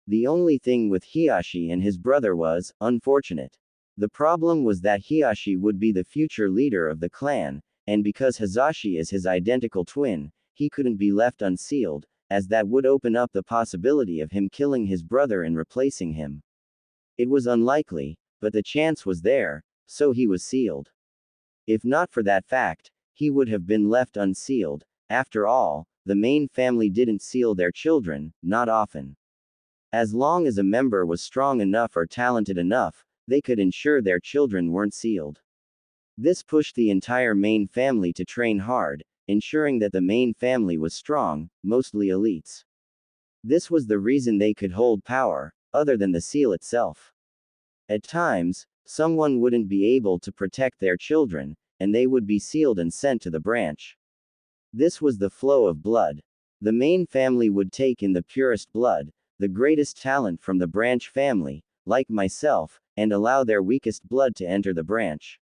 The only thing with Hiashi and his brother was unfortunate. The problem was that Hiashi would be the future leader of the clan, and because Hisashi is his identical twin, he couldn't be left unsealed, as that would open up the possibility of him killing his brother and replacing him. It was unlikely, but the chance was there, so he was sealed. If not for that fact, he would have been left unsealed. After all, the main family didn't seal their children, not often. As long as a member was strong enough or talented enough, they could ensure their children weren't sealed. This pushed the entire main family to train hard, ensuring that the main family was strong, mostly elites. This was the reason they could hold power, other than the seal itself. At times, someone wouldn't be able to protect their children, and they would be sealed and sent to the branch. This was the flow of blood. The main family would take in the purest blood, the greatest talent from the branch family, like myself, and allow their weakest blood to enter the branch.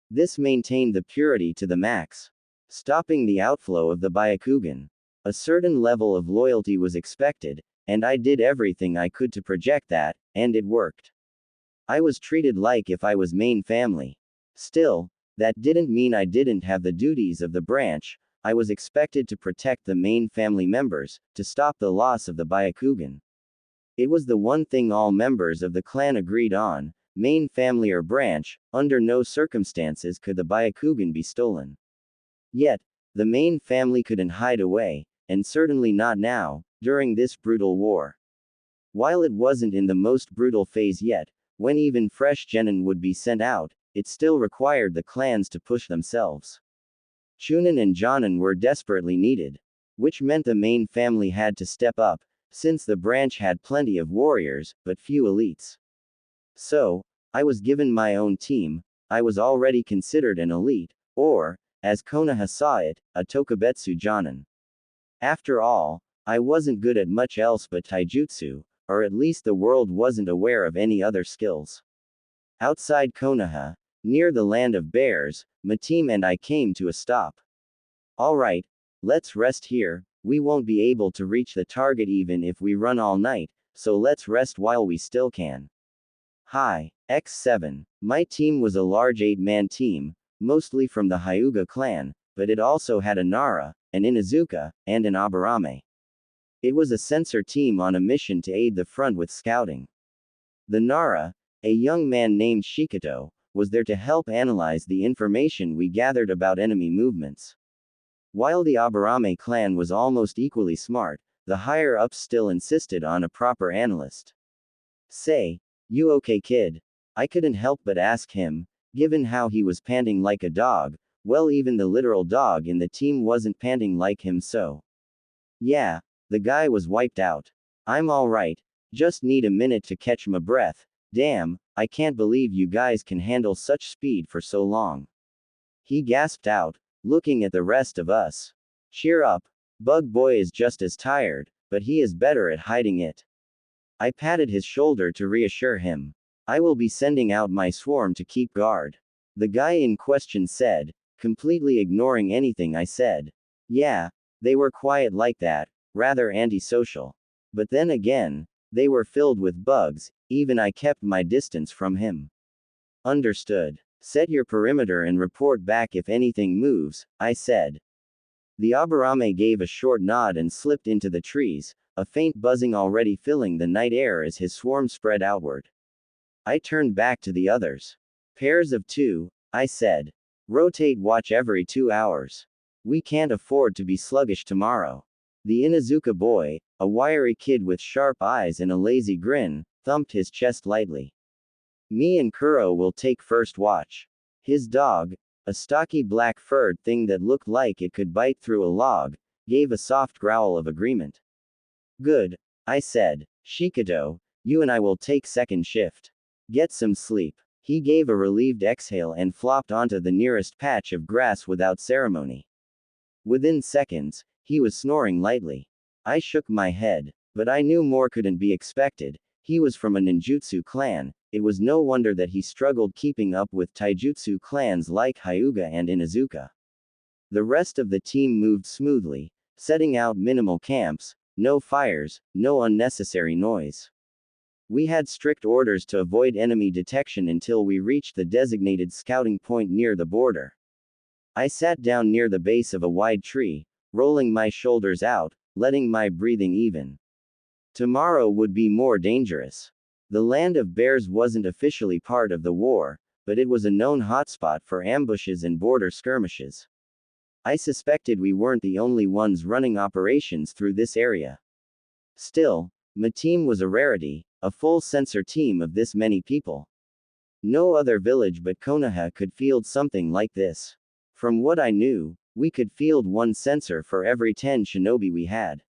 This maintained the purity to the max, stopping the outflow of the Byakugan. A certain level of loyalty was expected, and I did everything I could to project that, and it worked. I was treated like if I was main family. Still, that didn't mean I didn't have the duties of the branch. I was expected to protect the main family members, to stop the loss of the Byakugan. It was the one thing all members of the clan agreed on, main family or branch, under no circumstances could the Byakugan be stolen. Yet, the main family couldn't hide away, and certainly not now, during this brutal war. While it wasn't in the most brutal phase yet, when even fresh genin would be sent out, it still required the clans to push themselves. Chunin and Jonin were desperately needed, which meant the main family had to step up, since the branch had plenty of warriors, but few elites. So, I was given my own team. I was already considered an elite, or, as Konoha saw it, a Tokubetsu Jonin. After all, I wasn't good at much else but taijutsu, or at least the world wasn't aware of any other skills. Outside Konoha, near the land of bears, my team and I came to a stop. Alright, let's rest here, we won't be able to reach the target even if we run all night, so let's rest while we still can. Hi, X7. My team was a large 8-man team, mostly from the Hyuga clan, but it also had a Nara, an Inuzuka, and an Aburame. It was a sensor team on a mission to aid the front with scouting. The Nara, a young man named Shikoto, was there to help analyze the information we gathered about enemy movements. While the Aburame clan was almost equally smart, the higher-ups still insisted on a proper analyst. Say, you okay kid? I couldn't help but ask him, given how he was panting like a dog, well even the literal dog in the team wasn't panting like him so. Yeah, the guy was wiped out. I'm alright, just need a minute to catch my breath, damn, I can't believe you guys can handle such speed for so long. He gasped out, looking at the rest of us. Cheer up, Bug Boy is just as tired, but he is better at hiding it. I patted his shoulder to reassure him. I will be sending out my swarm to keep guard. The guy in question said, completely ignoring anything I said. Yeah, they were quiet like that, rather antisocial. But then again, they were filled with bugs, even I kept my distance from him. Understood. Set your perimeter and report back if anything moves, I said. The Aburame gave a short nod and slipped into the trees, a faint buzzing already filling the night air as his swarm spread outward. I turned back to the others. Pairs of 2, I said. Rotate watch every 2 hours. We can't afford to be sluggish tomorrow. The Inuzuka boy, a wiry kid with sharp eyes and a lazy grin, thumped his chest lightly. Me and Kuro will take first watch. His dog, a stocky black furred thing that looked like it could bite through a log, gave a soft growl of agreement. Good, I said. Shikoto, you and I will take second shift. Get some sleep. He gave a relieved exhale and flopped onto the nearest patch of grass without ceremony. Within seconds, he was snoring lightly. I shook my head, but I knew more couldn't be expected. He was from a ninjutsu clan, it was no wonder that he struggled keeping up with taijutsu clans like Hyuga and Inuzuka. The rest of the team moved smoothly, setting out minimal camps, no fires, no unnecessary noise. We had strict orders to avoid enemy detection until we reached the designated scouting point near the border. I sat down near the base of a wide tree, rolling my shoulders out, letting my breathing even. Tomorrow would be more dangerous. The land of bears wasn't officially part of the war, but it was a known hotspot for ambushes and border skirmishes. I suspected we weren't the only ones running operations through this area. Still, my team was a rarity, a full sensor team of this many people. No other village but Konoha could field something like this. From what I knew, we could field one sensor for every 10 shinobi we had.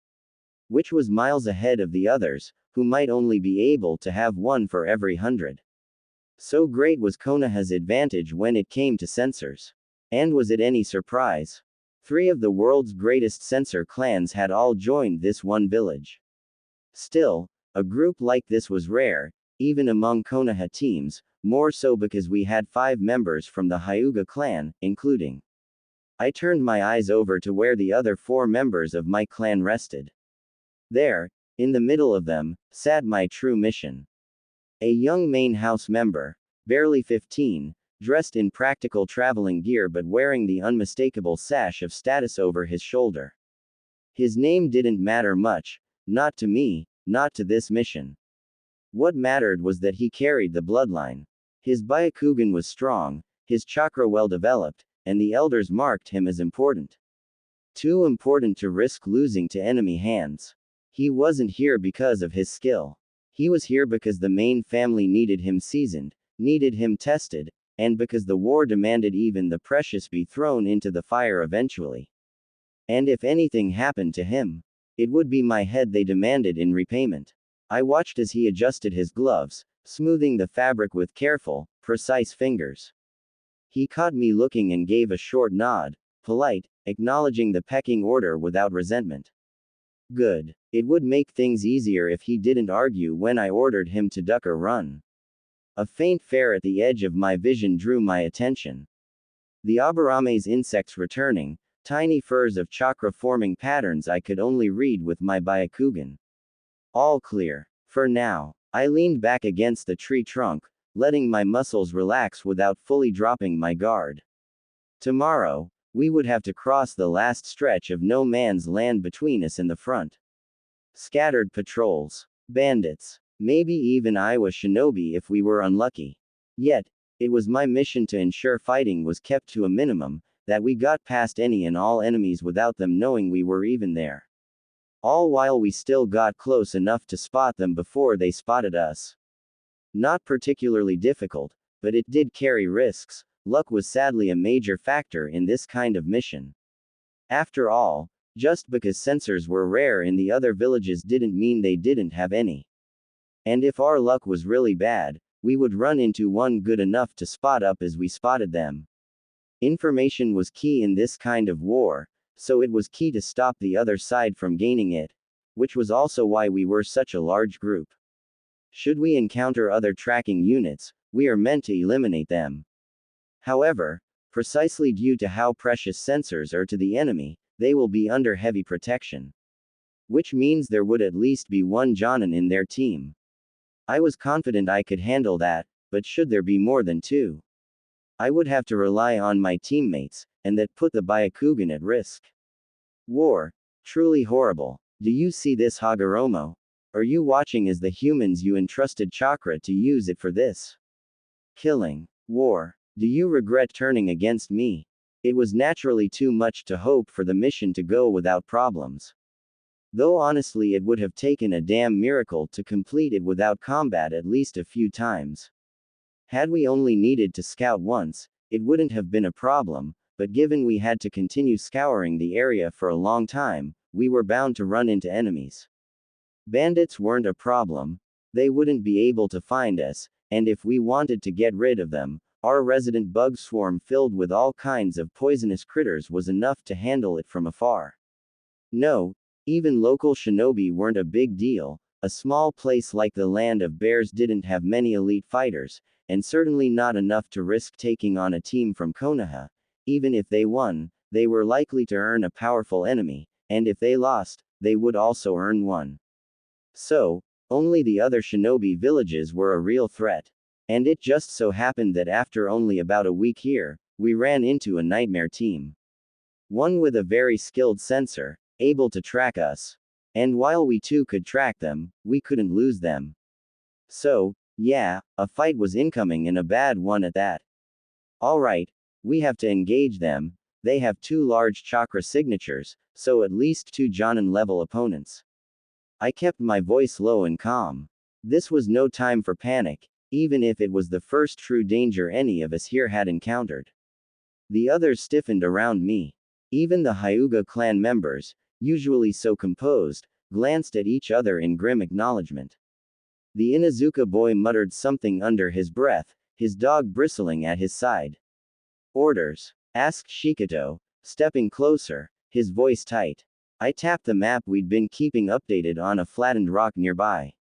Which was miles ahead of the others, who might only be able to have one for every 100. So great was Konoha's advantage when it came to sensors. And was it any surprise? 3 of the world's greatest sensor clans had all joined this one village. Still, a group like this was rare, even among Konoha teams, more so because we had 5 members from the Hyuga clan, including. I turned my eyes over to where the other 4 members of my clan rested. There, in the middle of them, sat my true mission. A young main house member, barely 15, dressed in practical traveling gear but wearing the unmistakable sash of status over his shoulder. His name didn't matter much, not to me, not to this mission. What mattered was that he carried the bloodline. His Byakugan was strong, his chakra well developed, and the elders marked him as important. Too important to risk losing to enemy hands. He wasn't here because of his skill. He was here because the main family needed him seasoned, needed him tested, and because the war demanded even the precious be thrown into the fire eventually. And if anything happened to him, it would be my head they demanded in repayment. I watched as he adjusted his gloves, smoothing the fabric with careful, precise fingers. He caught me looking and gave a short nod, polite, acknowledging the pecking order without resentment. Good. It would make things easier if he didn't argue when I ordered him to duck or run. A faint flare at the edge of my vision drew my attention. The Abarame's insects returning, tiny furs of chakra-forming patterns I could only read with my Byakugan. All clear. For now. I leaned back against the tree trunk, letting my muscles relax without fully dropping my guard. Tomorrow, we would have to cross the last stretch of no man's land between us and the front. Scattered patrols. Bandits. Maybe even Iowa shinobi if we were unlucky. Yet, it was my mission to ensure fighting was kept to a minimum, that we got past any and all enemies without them knowing we were even there. All while we still got close enough to spot them before they spotted us. Not particularly difficult, but it did carry risks. Luck was sadly a major factor in this kind of mission. After all, just because sensors were rare in the other villages didn't mean they didn't have any. And if our luck was really bad, we would run into one good enough to spot up as we spotted them. Information was key in this kind of war, so it was key to stop the other side from gaining it, which was also why we were such a large group. Should we encounter other tracking units, we are meant to eliminate them. However, precisely due to how precious sensors are to the enemy, they will be under heavy protection. Which means there would at least be one Jonin in their team. I was confident I could handle that, but should there be more than two? I would have to rely on my teammates, and that put the Byakugan at risk. War. Truly horrible. Do you see this, Hagoromo? Are you watching as the humans you entrusted chakra to use it for this? Killing. War. Do you regret turning against me? It was naturally too much to hope for the mission to go without problems. Though honestly it would have taken a damn miracle to complete it without combat at least a few times. Had we only needed to scout once, it wouldn't have been a problem, but given we had to continue scouring the area for a long time, we were bound to run into enemies. Bandits weren't a problem. They wouldn't be able to find us, and if we wanted to get rid of them, our resident bug swarm filled with all kinds of poisonous critters was enough to handle it from afar. No, even local shinobi weren't a big deal. A small place like the Land of Bears didn't have many elite fighters, and certainly not enough to risk taking on a team from Konoha. Even if they won, they were likely to earn a powerful enemy, and if they lost, they would also earn one. So, only the other shinobi villages were a real threat. And it just so happened that after only about a week here, we ran into a nightmare team. One with a very skilled sensor, able to track us. And while we too could track them, we couldn't lose them. So, yeah, a fight was incoming and a bad one at that. Alright, we have to engage them. They have two large chakra signatures, so at least two Jonin level opponents. I kept my voice low and calm. This was no time for panic, even if it was the first true danger any of us here had encountered. The others stiffened around me. Even the Hyuga clan members, usually so composed, glanced at each other in grim acknowledgement. The Inuzuka boy muttered something under his breath, his dog bristling at his side. Orders? Asked Shikoto, stepping closer, his voice tight. I tapped the map we'd been keeping updated on a flattened rock nearby.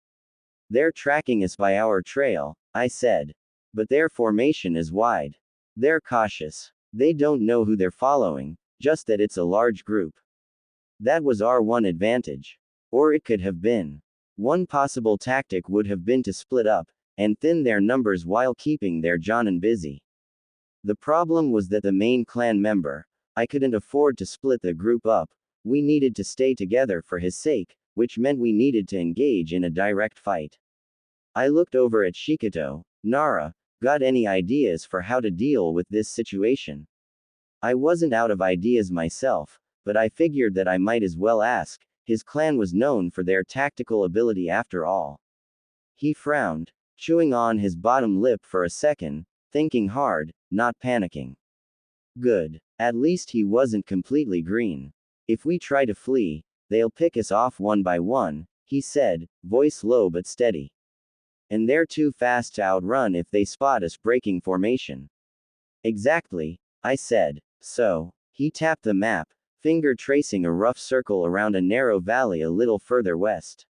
They're tracking us by our trail, I said. But their formation is wide. They're cautious. They don't know who they're following, just that it's a large group. That was our one advantage. Or it could have been. One possible tactic would have been to split up, and thin their numbers while keeping their Jonin busy. The problem was that the main clan member, I couldn't afford to split the group up. We needed to stay together for his sake, which meant we needed to engage in a direct fight. I looked over at Shikoto. Nara, got any ideas for how to deal with this situation? I wasn't out of ideas myself, but I figured that I might as well ask. His clan was known for their tactical ability after all. He frowned, chewing on his bottom lip for a second, thinking hard, not panicking. Good. At least he wasn't completely green. If we try to flee, they'll pick us off one by one, he said, voice low but steady. And they're too fast to outrun if they spot us breaking formation. Exactly, I said. So, He tapped the map, finger tracing a rough circle around a narrow valley a little further west.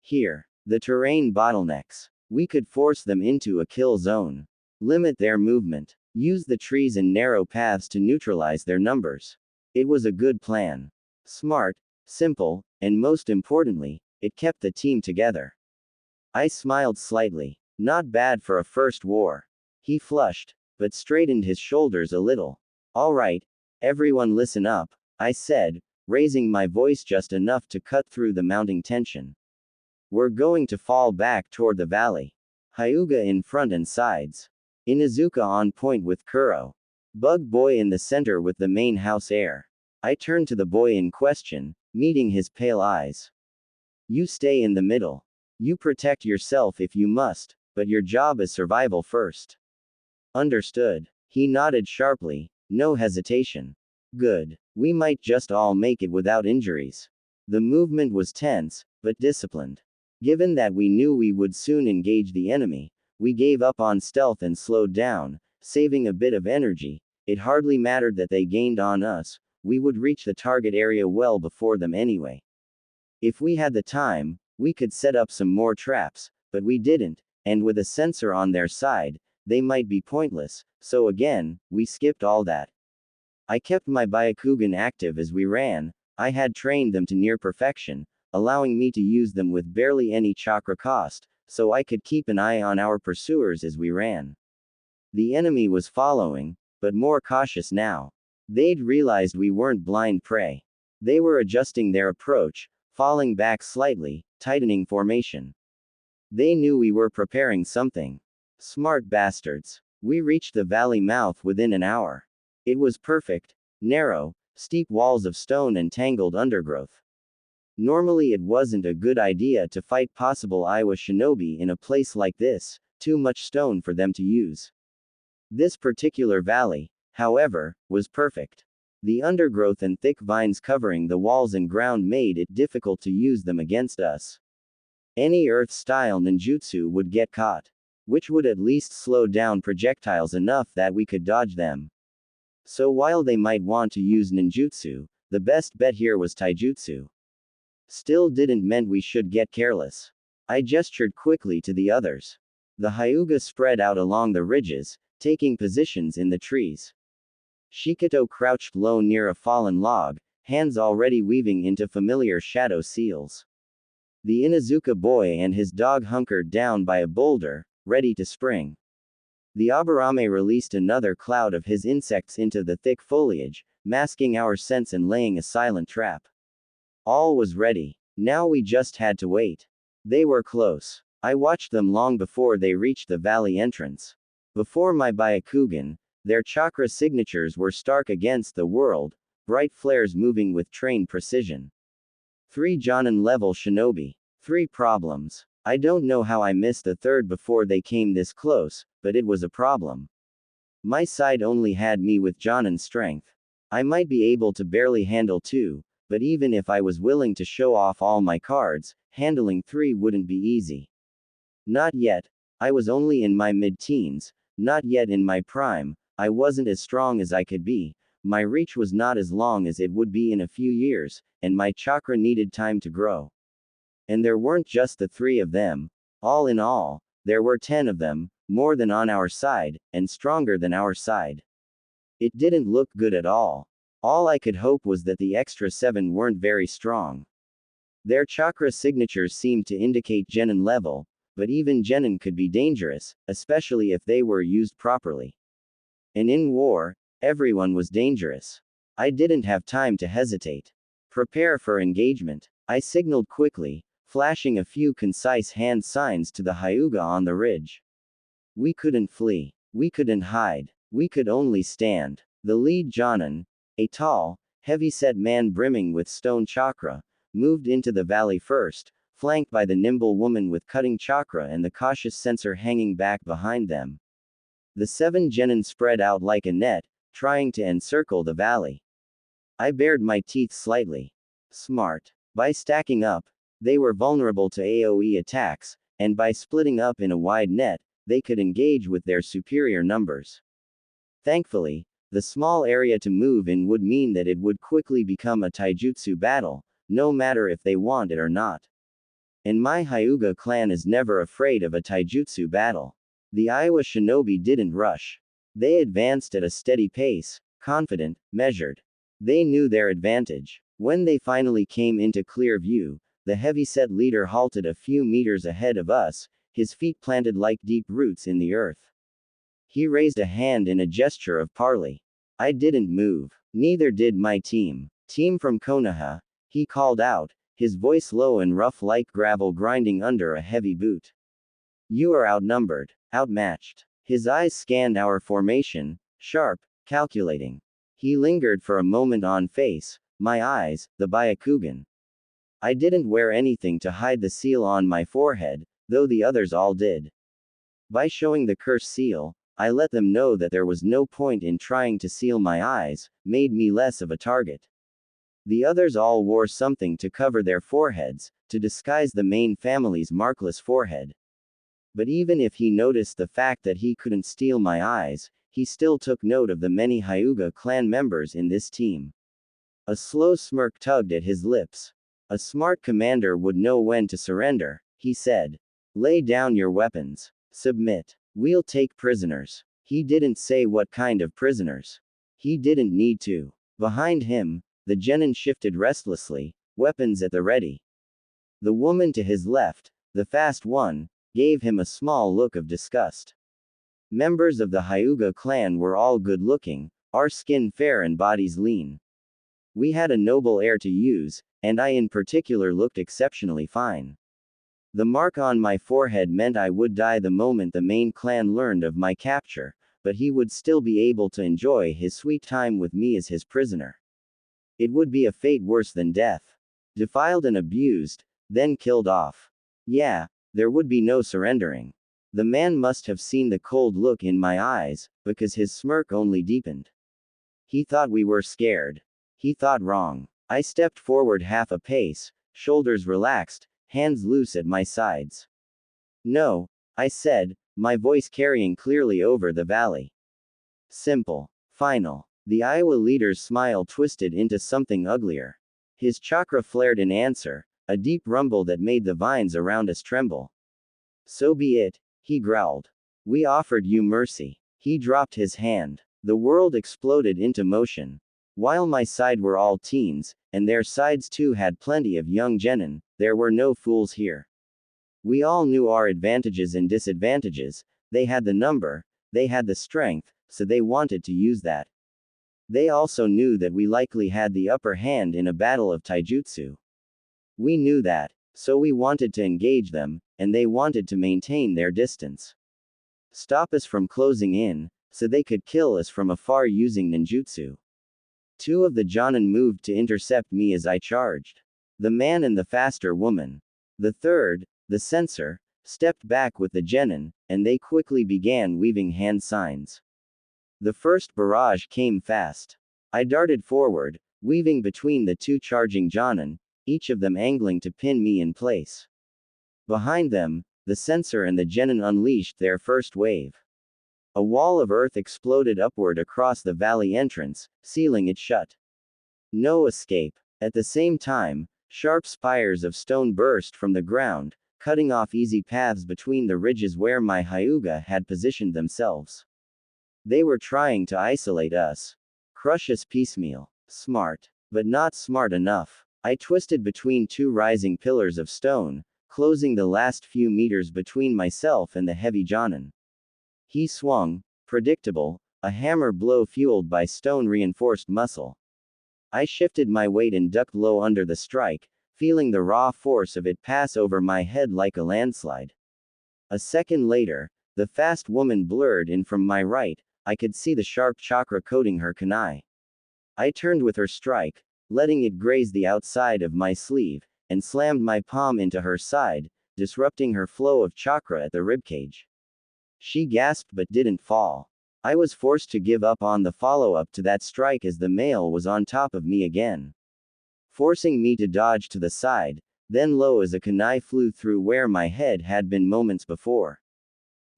Here, the terrain bottlenecks. We could force them into a kill zone. Limit their movement. Use the trees and narrow paths to neutralize their numbers. It was a good plan. Smart, simple, and most importantly, it kept the team together. I smiled slightly. Not bad for a first war. He flushed, but straightened his shoulders a little. All right, everyone listen up, I said, raising my voice just enough to cut through the mounting tension. We're going to fall back toward the valley. Hyuga in front and sides. Inuzuka on point with Kuro. Bug Boy in the center with the main house heir. I turned to the boy in question, meeting his pale eyes. You stay in the middle. You protect yourself if you must, but your job is survival first. Understood. He nodded sharply, no hesitation. Good. We might just all make it without injuries. The movement was tense, but disciplined. Given that we knew we would soon engage the enemy, we gave up on stealth and slowed down, saving a bit of energy. It hardly mattered that they gained on us, we would reach the target area well before them anyway. If we had the time, we could set up some more traps, but we didn't, and with a sensor on their side, they might be pointless, so again, we skipped all that. I kept my Byakugan active as we ran. I had trained them to near perfection, allowing me to use them with barely any chakra cost, so I could keep an eye on our pursuers as we ran. The enemy was following, but more cautious now. They'd realized we weren't blind prey. They were adjusting their approach, falling back slightly, tightening formation. They knew we were preparing something. Smart bastards. We reached the valley mouth within an hour. It was perfect, narrow, steep walls of stone and tangled undergrowth. Normally it wasn't a good idea to fight possible Iowa shinobi in a place like this, too much stone for them to use. This particular valley, however, was perfect. The undergrowth and thick vines covering the walls and ground made it difficult to use them against us. Any earth-style ninjutsu would get caught, which would at least slow down projectiles enough that we could dodge them. So while they might want to use ninjutsu, the best bet here was taijutsu. Still didn't mean we should get careless. I gestured quickly to the others. The Hyuga spread out along the ridges, taking positions in the trees. Shikato crouched low near a fallen log, hands already weaving into familiar shadow seals. The Inuzuka boy and his dog hunkered down by a boulder, ready to spring. The Aburame released another cloud of his insects into the thick foliage, masking our scents and laying a silent trap. All was ready. Now we just had to wait. They were close. I watched them long before they reached the valley entrance. Before my Byakugan, their chakra signatures were stark against the world, bright flares moving with trained precision. 3 Jonin-level shinobi. 3 problems. I don't know how I missed the third before they came this close, but it was a problem. My side only had me with Jonin strength. I might be able to barely handle 2, but even if I was willing to show off all my cards, handling 3 wouldn't be easy. Not yet. I was only in my mid-teens, not yet in my prime. I wasn't as strong as I could be, my reach was not as long as it would be in a few years, and my chakra needed time to grow. And there weren't just the 3 of them. All in all, there were 10 of them, more than on our side, and stronger than our side. It didn't look good at all. All I could hope was that the extra 7 weren't very strong. Their chakra signatures seemed to indicate genin level, but even genin could be dangerous, especially if they were used properly. And in war, everyone was dangerous. I didn't have time to hesitate. Prepare for engagement. I signaled quickly, flashing a few concise hand signs to the Hyuga on the ridge. We couldn't flee. We couldn't hide. We could only stand. The lead Jonin, a tall, heavy-set man brimming with stone chakra, moved into the valley first, flanked by the nimble woman with cutting chakra and the cautious sensor hanging back behind them. The 7 genin spread out like a net, trying to encircle the valley. I bared my teeth slightly. Smart. By stacking up, they were vulnerable to AoE attacks, and by splitting up in a wide net, they could engage with their superior numbers. Thankfully, The small area to move in would mean that it would quickly become a taijutsu battle, no matter if they want it or not. And my Hyuga clan is never afraid of a taijutsu battle. The Iowa shinobi didn't rush. They advanced at a steady pace, confident, measured. They knew their advantage. When they finally came into clear view, the heavyset leader halted a few meters ahead of us, his feet planted like deep roots in the earth. He raised a hand in a gesture of parley. I didn't move. Neither did my team. Team from Konoha, he called out, his voice low and rough like gravel grinding under a heavy boot. You are outnumbered, outmatched. His eyes scanned our formation, sharp, calculating. He lingered for a moment on face, my eyes, the Byakugan. I didn't wear anything to hide the seal on my forehead, though the others all did. By showing the curse seal, I let them know that there was no point in trying to seal my eyes, made me less of a target. The others all wore something to cover their foreheads, to disguise the main family's markless forehead. But even if he noticed the fact that he couldn't steal my eyes, he still took note of the many Hyuga clan members in this team. A slow smirk tugged at his lips. A smart commander would know when to surrender, he said. Lay down your weapons. Submit. We'll take prisoners. He didn't say what kind of prisoners. He didn't need to. Behind him, the genin shifted restlessly, weapons at the ready. The woman to his left, the fast one, gave him a small look of disgust. Members of the Hyuga clan were all good-looking, our skin fair and bodies lean. We had a noble air to use, and I in particular looked exceptionally fine. The mark on my forehead meant I would die the moment the main clan learned of my capture, but he would still be able to enjoy his sweet time with me as his prisoner. It would be a fate worse than death. Defiled and abused, then killed off. Yeah, there would be no surrendering. The man must have seen the cold look in my eyes, because his smirk only deepened. He thought we were scared. He thought wrong. I stepped forward half a pace, shoulders relaxed, hands loose at my sides. No, I said, my voice carrying clearly over the valley. Simple. Final. The Iowa leader's smile twisted into something uglier. His chakra flared in answer, a deep rumble that made the vines around us tremble. So be it, he growled. We offered you mercy. He dropped his hand. The world exploded into motion. While my side were all teens, and their sides too had plenty of young genin, there were no fools here. We all knew our advantages and disadvantages. They had the number, they had the strength, so they wanted to use that. They also knew that we likely had the upper hand in a battle of taijutsu. We knew that, so we wanted to engage them, and they wanted to maintain their distance. Stop us from closing in, so they could kill us from afar using ninjutsu. Two of the Jonin moved to intercept me as I charged. The man and the faster woman. The third, the censor, stepped back with the genin, and they quickly began weaving hand signs. The first barrage came fast. I darted forward, weaving between the two charging Jonin, each of them angling to pin me in place. Behind them, the censor and the genin unleashed their first wave. A wall of earth exploded upward across the valley entrance, sealing it shut. No escape. At the same time, sharp spires of stone burst from the ground, cutting off easy paths between the ridges where my Hyuga had positioned themselves. They were trying to isolate us. Crush us piecemeal. Smart. But not smart enough. I twisted between two rising pillars of stone, closing the last few meters between myself and the heavy Jonin. He swung, predictable, a hammer blow fueled by stone-reinforced muscle. I shifted my weight and ducked low under the strike, feeling the raw force of it pass over my head like a landslide. A second later, the fast woman blurred in from my right. I could see the sharp chakra coating her kunai. I turned with her strike, letting it graze the outside of my sleeve, and slammed my palm into her side, disrupting her flow of chakra at the ribcage. She gasped but didn't fall. I was forced to give up on the follow-up to that strike as the male was on top of me again, forcing me to dodge to the side, then low as a kunai flew through where my head had been moments before.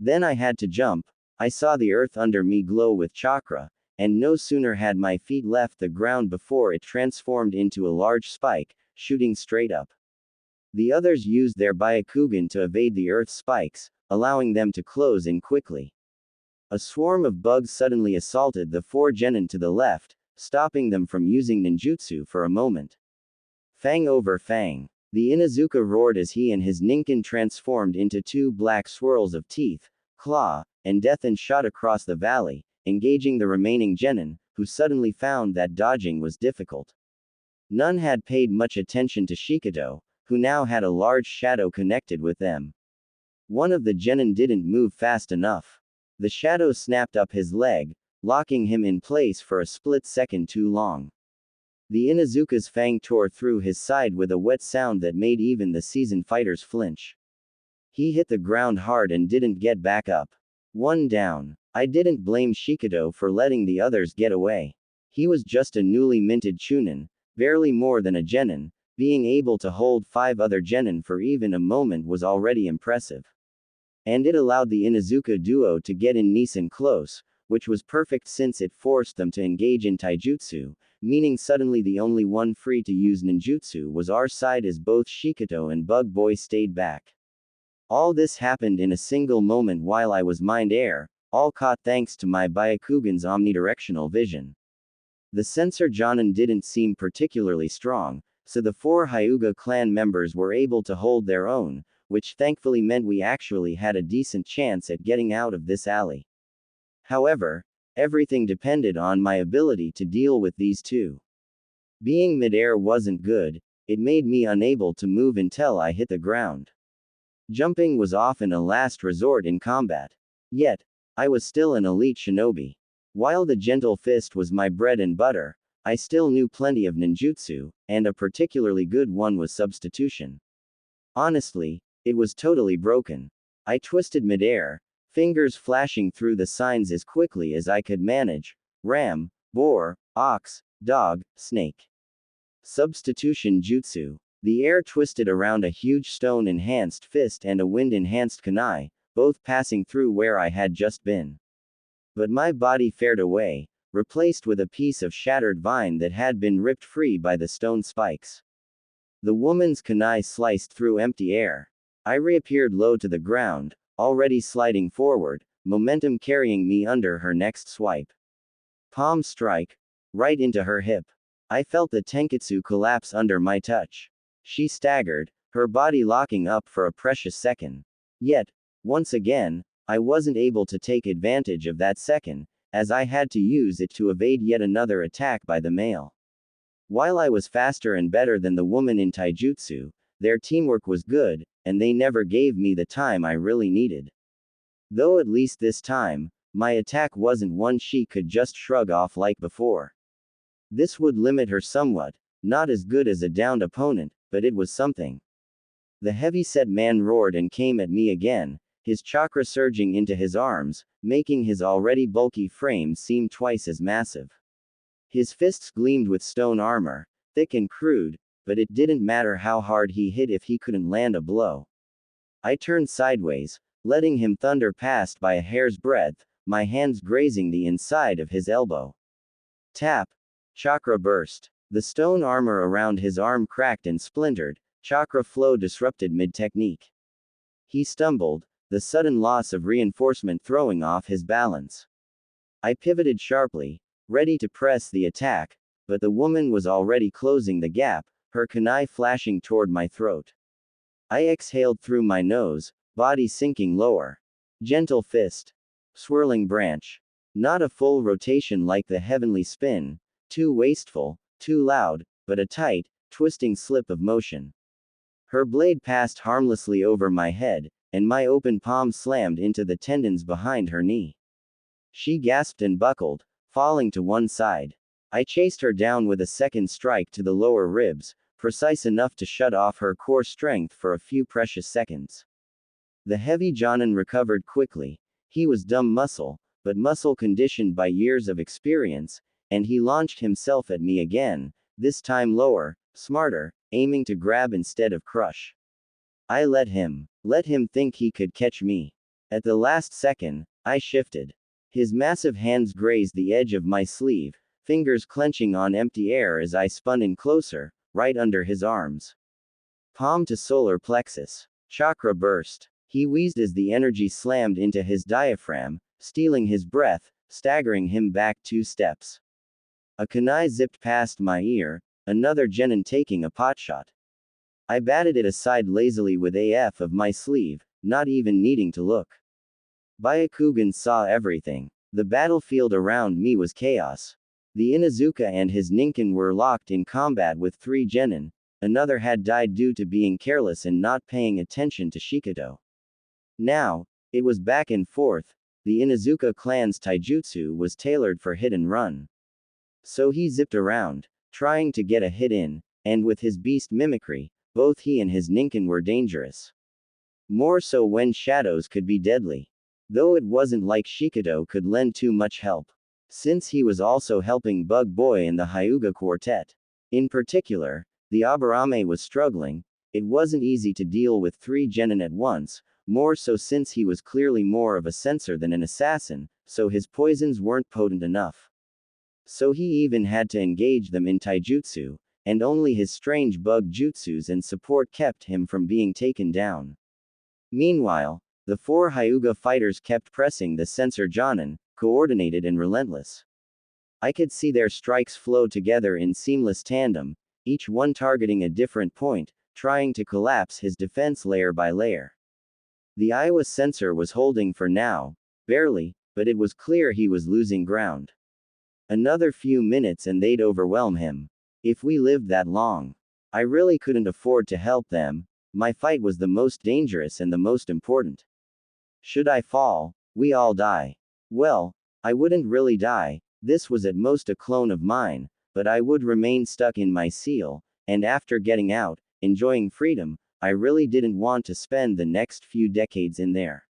Then I had to jump. I saw the earth under me glow with chakra, and no sooner had my feet left the ground before it transformed into a large spike, shooting straight up. The others used their Byakugan to evade the earth's spikes, allowing them to close in quickly. A swarm of bugs suddenly assaulted the 4 genin to the left, stopping them from using ninjutsu for a moment. Fang over fang. The Inuzuka roared as he and his ninkin transformed into 2 black swirls of teeth, claw, and death and shot across the valley, engaging the remaining genin, who suddenly found that dodging was difficult. None had paid much attention to Shikado, who now had a large shadow connected with them. One of the genin didn't move fast enough. The shadow snapped up his leg, locking him in place for a split second too long. The Inuzuka's fang tore through his side with a wet sound that made even the seasoned fighters flinch. He hit the ground hard and didn't get back up. 1 down. I didn't blame Shikado for letting the others get away. He was just a newly minted chunin, barely more than a genin. Being able to hold 5 other genin for even a moment was already impressive. And it allowed the Inuzuka duo to get in nice and close, which was perfect since it forced them to engage in taijutsu, meaning suddenly the only one free to use ninjutsu was our side as both Shikado and Bug Boy stayed back. All this happened in a single moment while I was mind air, all caught thanks to my Byakugan's omnidirectional vision. The sensor Jonin didn't seem particularly strong, so the 4 Hyuga clan members were able to hold their own, which thankfully meant we actually had a decent chance at getting out of this alley. However, everything depended on my ability to deal with these 2. Being midair wasn't good, it made me unable to move until I hit the ground. Jumping was often a last resort in combat. Yet, I was still an elite shinobi. While the gentle fist was my bread and butter, I still knew plenty of ninjutsu, and a particularly good one was substitution. Honestly, it was totally broken. I twisted midair, fingers flashing through the signs as quickly as I could manage: ram, boar, ox, dog, snake. Substitution jutsu. The air twisted around a huge stone-enhanced fist and a wind-enhanced kunai, both passing through where I had just been. But my body fared away, replaced with a piece of shattered vine that had been ripped free by the stone spikes. The woman's kunai sliced through empty air. I reappeared low to the ground, already sliding forward, momentum carrying me under her next swipe. Palm strike, right into her hip. I felt the tenketsu collapse under my touch. She staggered, her body locking up for a precious second. Yet, once again, I wasn't able to take advantage of that second, as I had to use it to evade yet another attack by the male. While I was faster and better than the woman in taijutsu, their teamwork was good, and they never gave me the time I really needed. Though at least this time, my attack wasn't one she could just shrug off like before. This would limit her somewhat, not as good as a downed opponent, but it was something. The heavy-set man roared and came at me again, his chakra surging into his arms, making his already bulky frame seem twice as massive. His fists gleamed with stone armor, thick and crude, but it didn't matter how hard he hit if he couldn't land a blow. I turned sideways, letting him thunder past by a hair's breadth, my hands grazing the inside of his elbow. Tap! Chakra burst. The stone armor around his arm cracked and splintered, chakra flow disrupted mid-technique. He stumbled, the sudden loss of reinforcement throwing off his balance. I pivoted sharply, ready to press the attack, but the woman was already closing the gap, her kunai flashing toward my throat. I exhaled through my nose, body sinking lower. Gentle fist. Swirling branch. Not a full rotation like the heavenly spin, too wasteful, too loud, but a tight, twisting slip of motion. Her blade passed harmlessly over my head, and my open palm slammed into the tendons behind her knee. She gasped and buckled, falling to one side. I chased her down with a second strike to the lower ribs, precise enough to shut off her core strength for a few precious seconds. The heavy Jonin recovered quickly. He was dumb muscle, but muscle conditioned by years of experience, and he launched himself at me again, this time lower, smarter, aiming to grab instead of crush. I let him think he could catch me. At the last second, I shifted. His massive hands grazed the edge of my sleeve, fingers clenching on empty air as I spun in closer, right under his arms. Palm to solar plexus. Chakra burst. He wheezed as the energy slammed into his diaphragm, stealing his breath, staggering him back 2 steps. A kunai zipped past my ear, another genin taking a potshot. I batted it aside lazily with AF of my sleeve, not even needing to look. Byakugan saw everything. The battlefield around me was chaos. The Inuzuka and his ninkin were locked in combat with 3 genin, another had died due to being careless and not paying attention to Shikado. Now, it was back and forth. The Inuzuka clan's taijutsu was tailored for hit and run. So he zipped around, trying to get a hit in, and with his beast mimicry, both he and his ninkin were dangerous. More so when shadows could be deadly. Though it wasn't like Shikado could lend too much help, since he was also helping Bug Boy and the Hyuga Quartet. In particular, the Aburame was struggling. It wasn't easy to deal with 3 genin at once, more so since he was clearly more of a censor than an assassin, so his poisons weren't potent enough. So he even had to engage them in taijutsu, and only his strange bug jutsus and support kept him from being taken down. Meanwhile, the 4 Hyuga fighters kept pressing the censor Jonin, coordinated and relentless. I could see their strikes flow together in seamless tandem, each one targeting a different point, trying to collapse his defense layer by layer. The Iowa censor was holding for now, barely, but it was clear he was losing ground. Another few minutes and they'd overwhelm him. If we lived that long. I really couldn't afford to help them. My fight was the most dangerous and the most important. Should I fall, we all die. Well, I wouldn't really die, this was at most a clone of mine, but I would remain stuck in my seal, and after getting out, enjoying freedom, I really didn't want to spend the next few decades in there.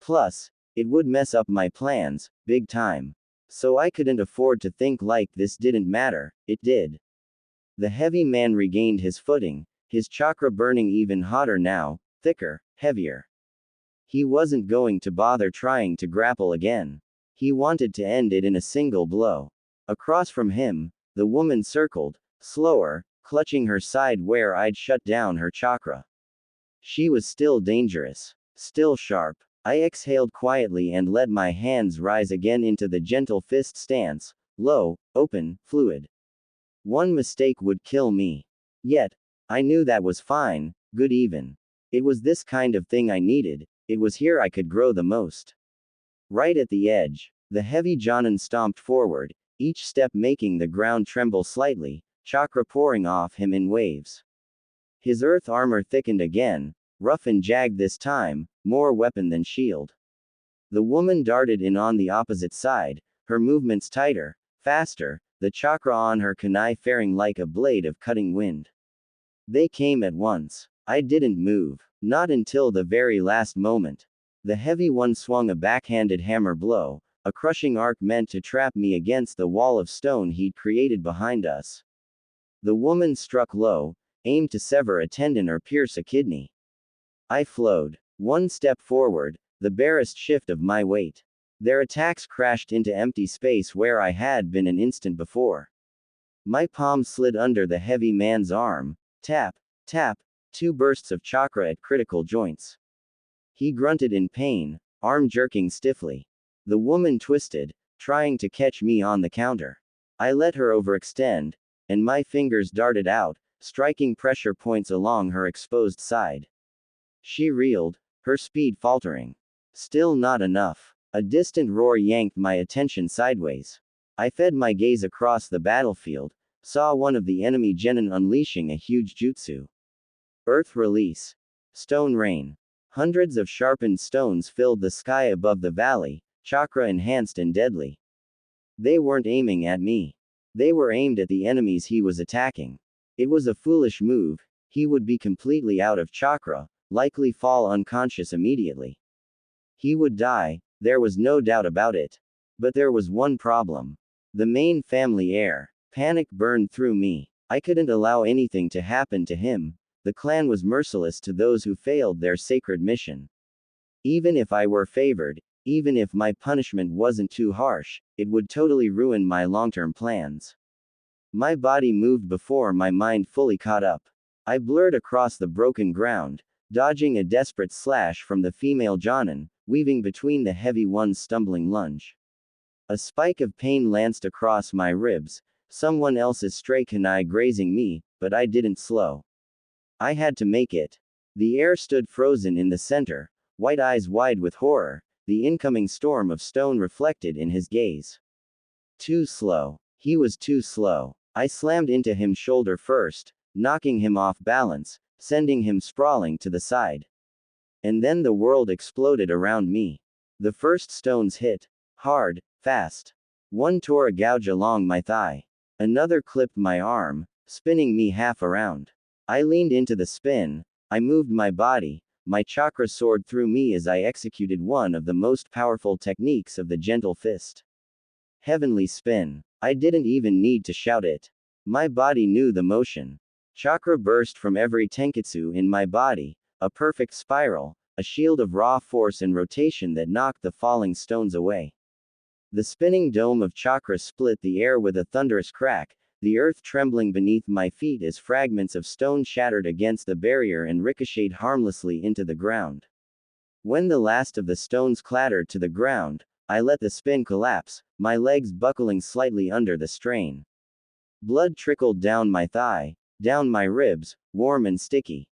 Plus, it would mess up my plans, big time. So I couldn't afford to think like this didn't matter, it did. The heavy man regained his footing, his chakra burning even hotter now, thicker, heavier. He wasn't going to bother trying to grapple again. He wanted to end it in a single blow. Across from him, the woman circled, slower, clutching her side where I'd shut down her chakra. She was still dangerous, still sharp. I exhaled quietly and let my hands rise again into the gentle fist stance, low, open, fluid. One mistake would kill me. Yet, I knew that was fine, good even. It was this kind of thing I needed, it was here I could grow the most. Right at the edge, the heavy Jonin stomped forward, each step making the ground tremble slightly, chakra pouring off him in waves. His earth armor thickened again, rough and jagged this time, more weapon than shield. The woman darted in on the opposite side, her movements tighter, faster, the chakra on her kunai faring like a blade of cutting wind. They came at once. I didn't move, not until the very last moment. The heavy one swung a backhanded hammer blow, a crushing arc meant to trap me against the wall of stone he'd created behind us. The woman struck low, aimed to sever a tendon or pierce a kidney. I flowed. One step forward, the barest shift of my weight. Their attacks crashed into empty space where I had been an instant before. My palm slid under the heavy man's arm. Tap, tap, 2 bursts of chakra at critical joints. He grunted in pain, arm jerking stiffly. The woman twisted, trying to catch me on the counter. I let her overextend, and my fingers darted out, striking pressure points along her exposed side. She reeled, her speed faltering. Still not enough. A distant roar yanked my attention sideways. I fed my gaze across the battlefield, saw one of the enemy genin unleashing a huge jutsu. Earth release. Stone rain. Hundreds of sharpened stones filled the sky above the valley, chakra enhanced and deadly. They weren't aiming at me. They were aimed at the enemies he was attacking. It was a foolish move, he would be completely out of chakra, likely fall unconscious immediately. He would die, there was no doubt about it. But there was one problem. The main family heir. Panic burned through me. I couldn't allow anything to happen to him. The clan was merciless to those who failed their sacred mission. Even if I were favored, Even if my punishment wasn't too harsh, it would totally ruin my long-term plans. My body moved before my mind fully caught up. I blurred across the broken ground, dodging a desperate slash from the female Jonin, weaving between the heavy one's stumbling lunge. A spike of pain lanced across my ribs, someone else's stray kunai grazing me, but I didn't slow. I had to make it. The air stood frozen in the center, white eyes wide with horror, the incoming storm of stone reflected in his gaze. Too slow. He was too slow. I slammed into him shoulder first, knocking him off balance, sending him sprawling to the side. And then the world exploded around me. The first stones hit. Hard, fast. One tore a gouge along my thigh. Another clipped my arm, spinning me half around. I leaned into the spin. I moved my body. My chakra soared through me as I executed one of the most powerful techniques of the gentle fist. Heavenly spin. I didn't even need to shout it. My body knew the motion. Chakra burst from every tenketsu in my body, a perfect spiral, a shield of raw force and rotation that knocked the falling stones away. The spinning dome of chakra split the air with a thunderous crack, the earth trembling beneath my feet as fragments of stone shattered against the barrier and ricocheted harmlessly into the ground. When the last of the stones clattered to the ground, I let the spin collapse, my legs buckling slightly under the strain. Blood trickled down my thigh, down my ribs, warm and sticky.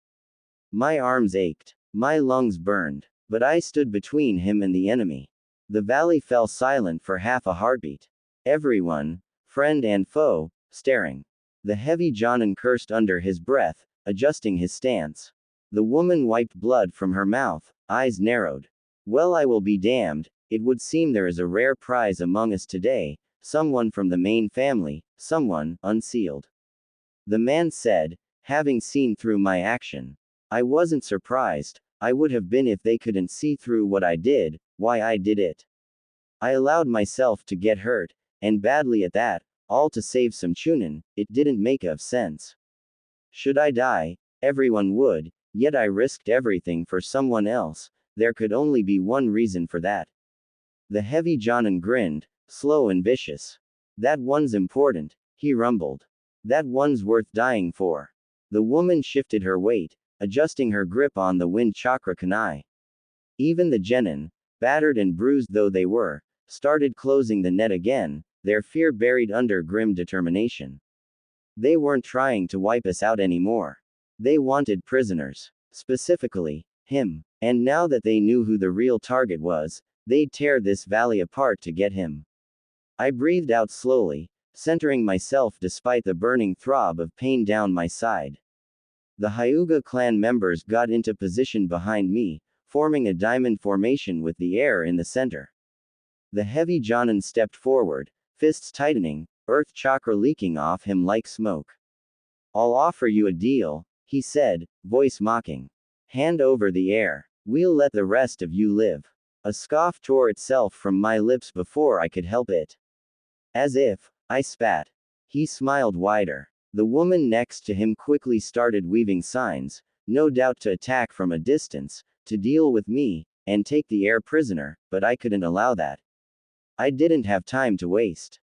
My arms ached. My lungs burned. But I stood between him and the enemy. The valley fell silent for half a heartbeat. Everyone, friend and foe, staring. The heavy Jonin cursed under his breath, adjusting his stance. The woman wiped blood from her mouth, eyes narrowed. Well, I will be damned. It would seem there is a rare prize among us today, someone from the main family, someone, unsealed. The man said, having seen through my action. I wasn't surprised, I would have been if they couldn't see through what I did, why I did it. I allowed myself to get hurt, and badly at that, all to save some chunin, it didn't make sense. Should I die? Everyone would, yet I risked everything for someone else, there could only be one reason for that. The heavy Jonin grinned, slow and vicious. That one's important, he rumbled. That one's worth dying for. The woman shifted her weight, adjusting her grip on the wind chakra kunai. Even the genin, battered and bruised though they were, started closing the net again, their fear buried under grim determination. They weren't trying to wipe us out anymore. They wanted prisoners. Specifically, him. And now that they knew who the real target was, they'd tear this valley apart to get him. I breathed out slowly, centering myself despite the burning throb of pain down my side. The Hyuga clan members got into position behind me, forming a diamond formation with the air in the center. The heavy Jonin stepped forward, fists tightening, earth chakra leaking off him like smoke. I'll offer you a deal, he said, voice mocking. Hand over the air. We'll let the rest of you live. A scoff tore itself from my lips before I could help it. As if, I spat. He smiled wider. The woman next to him quickly started weaving signs, no doubt to attack from a distance, to deal with me, and take the air prisoner, but I couldn't allow that. I didn't have time to waste.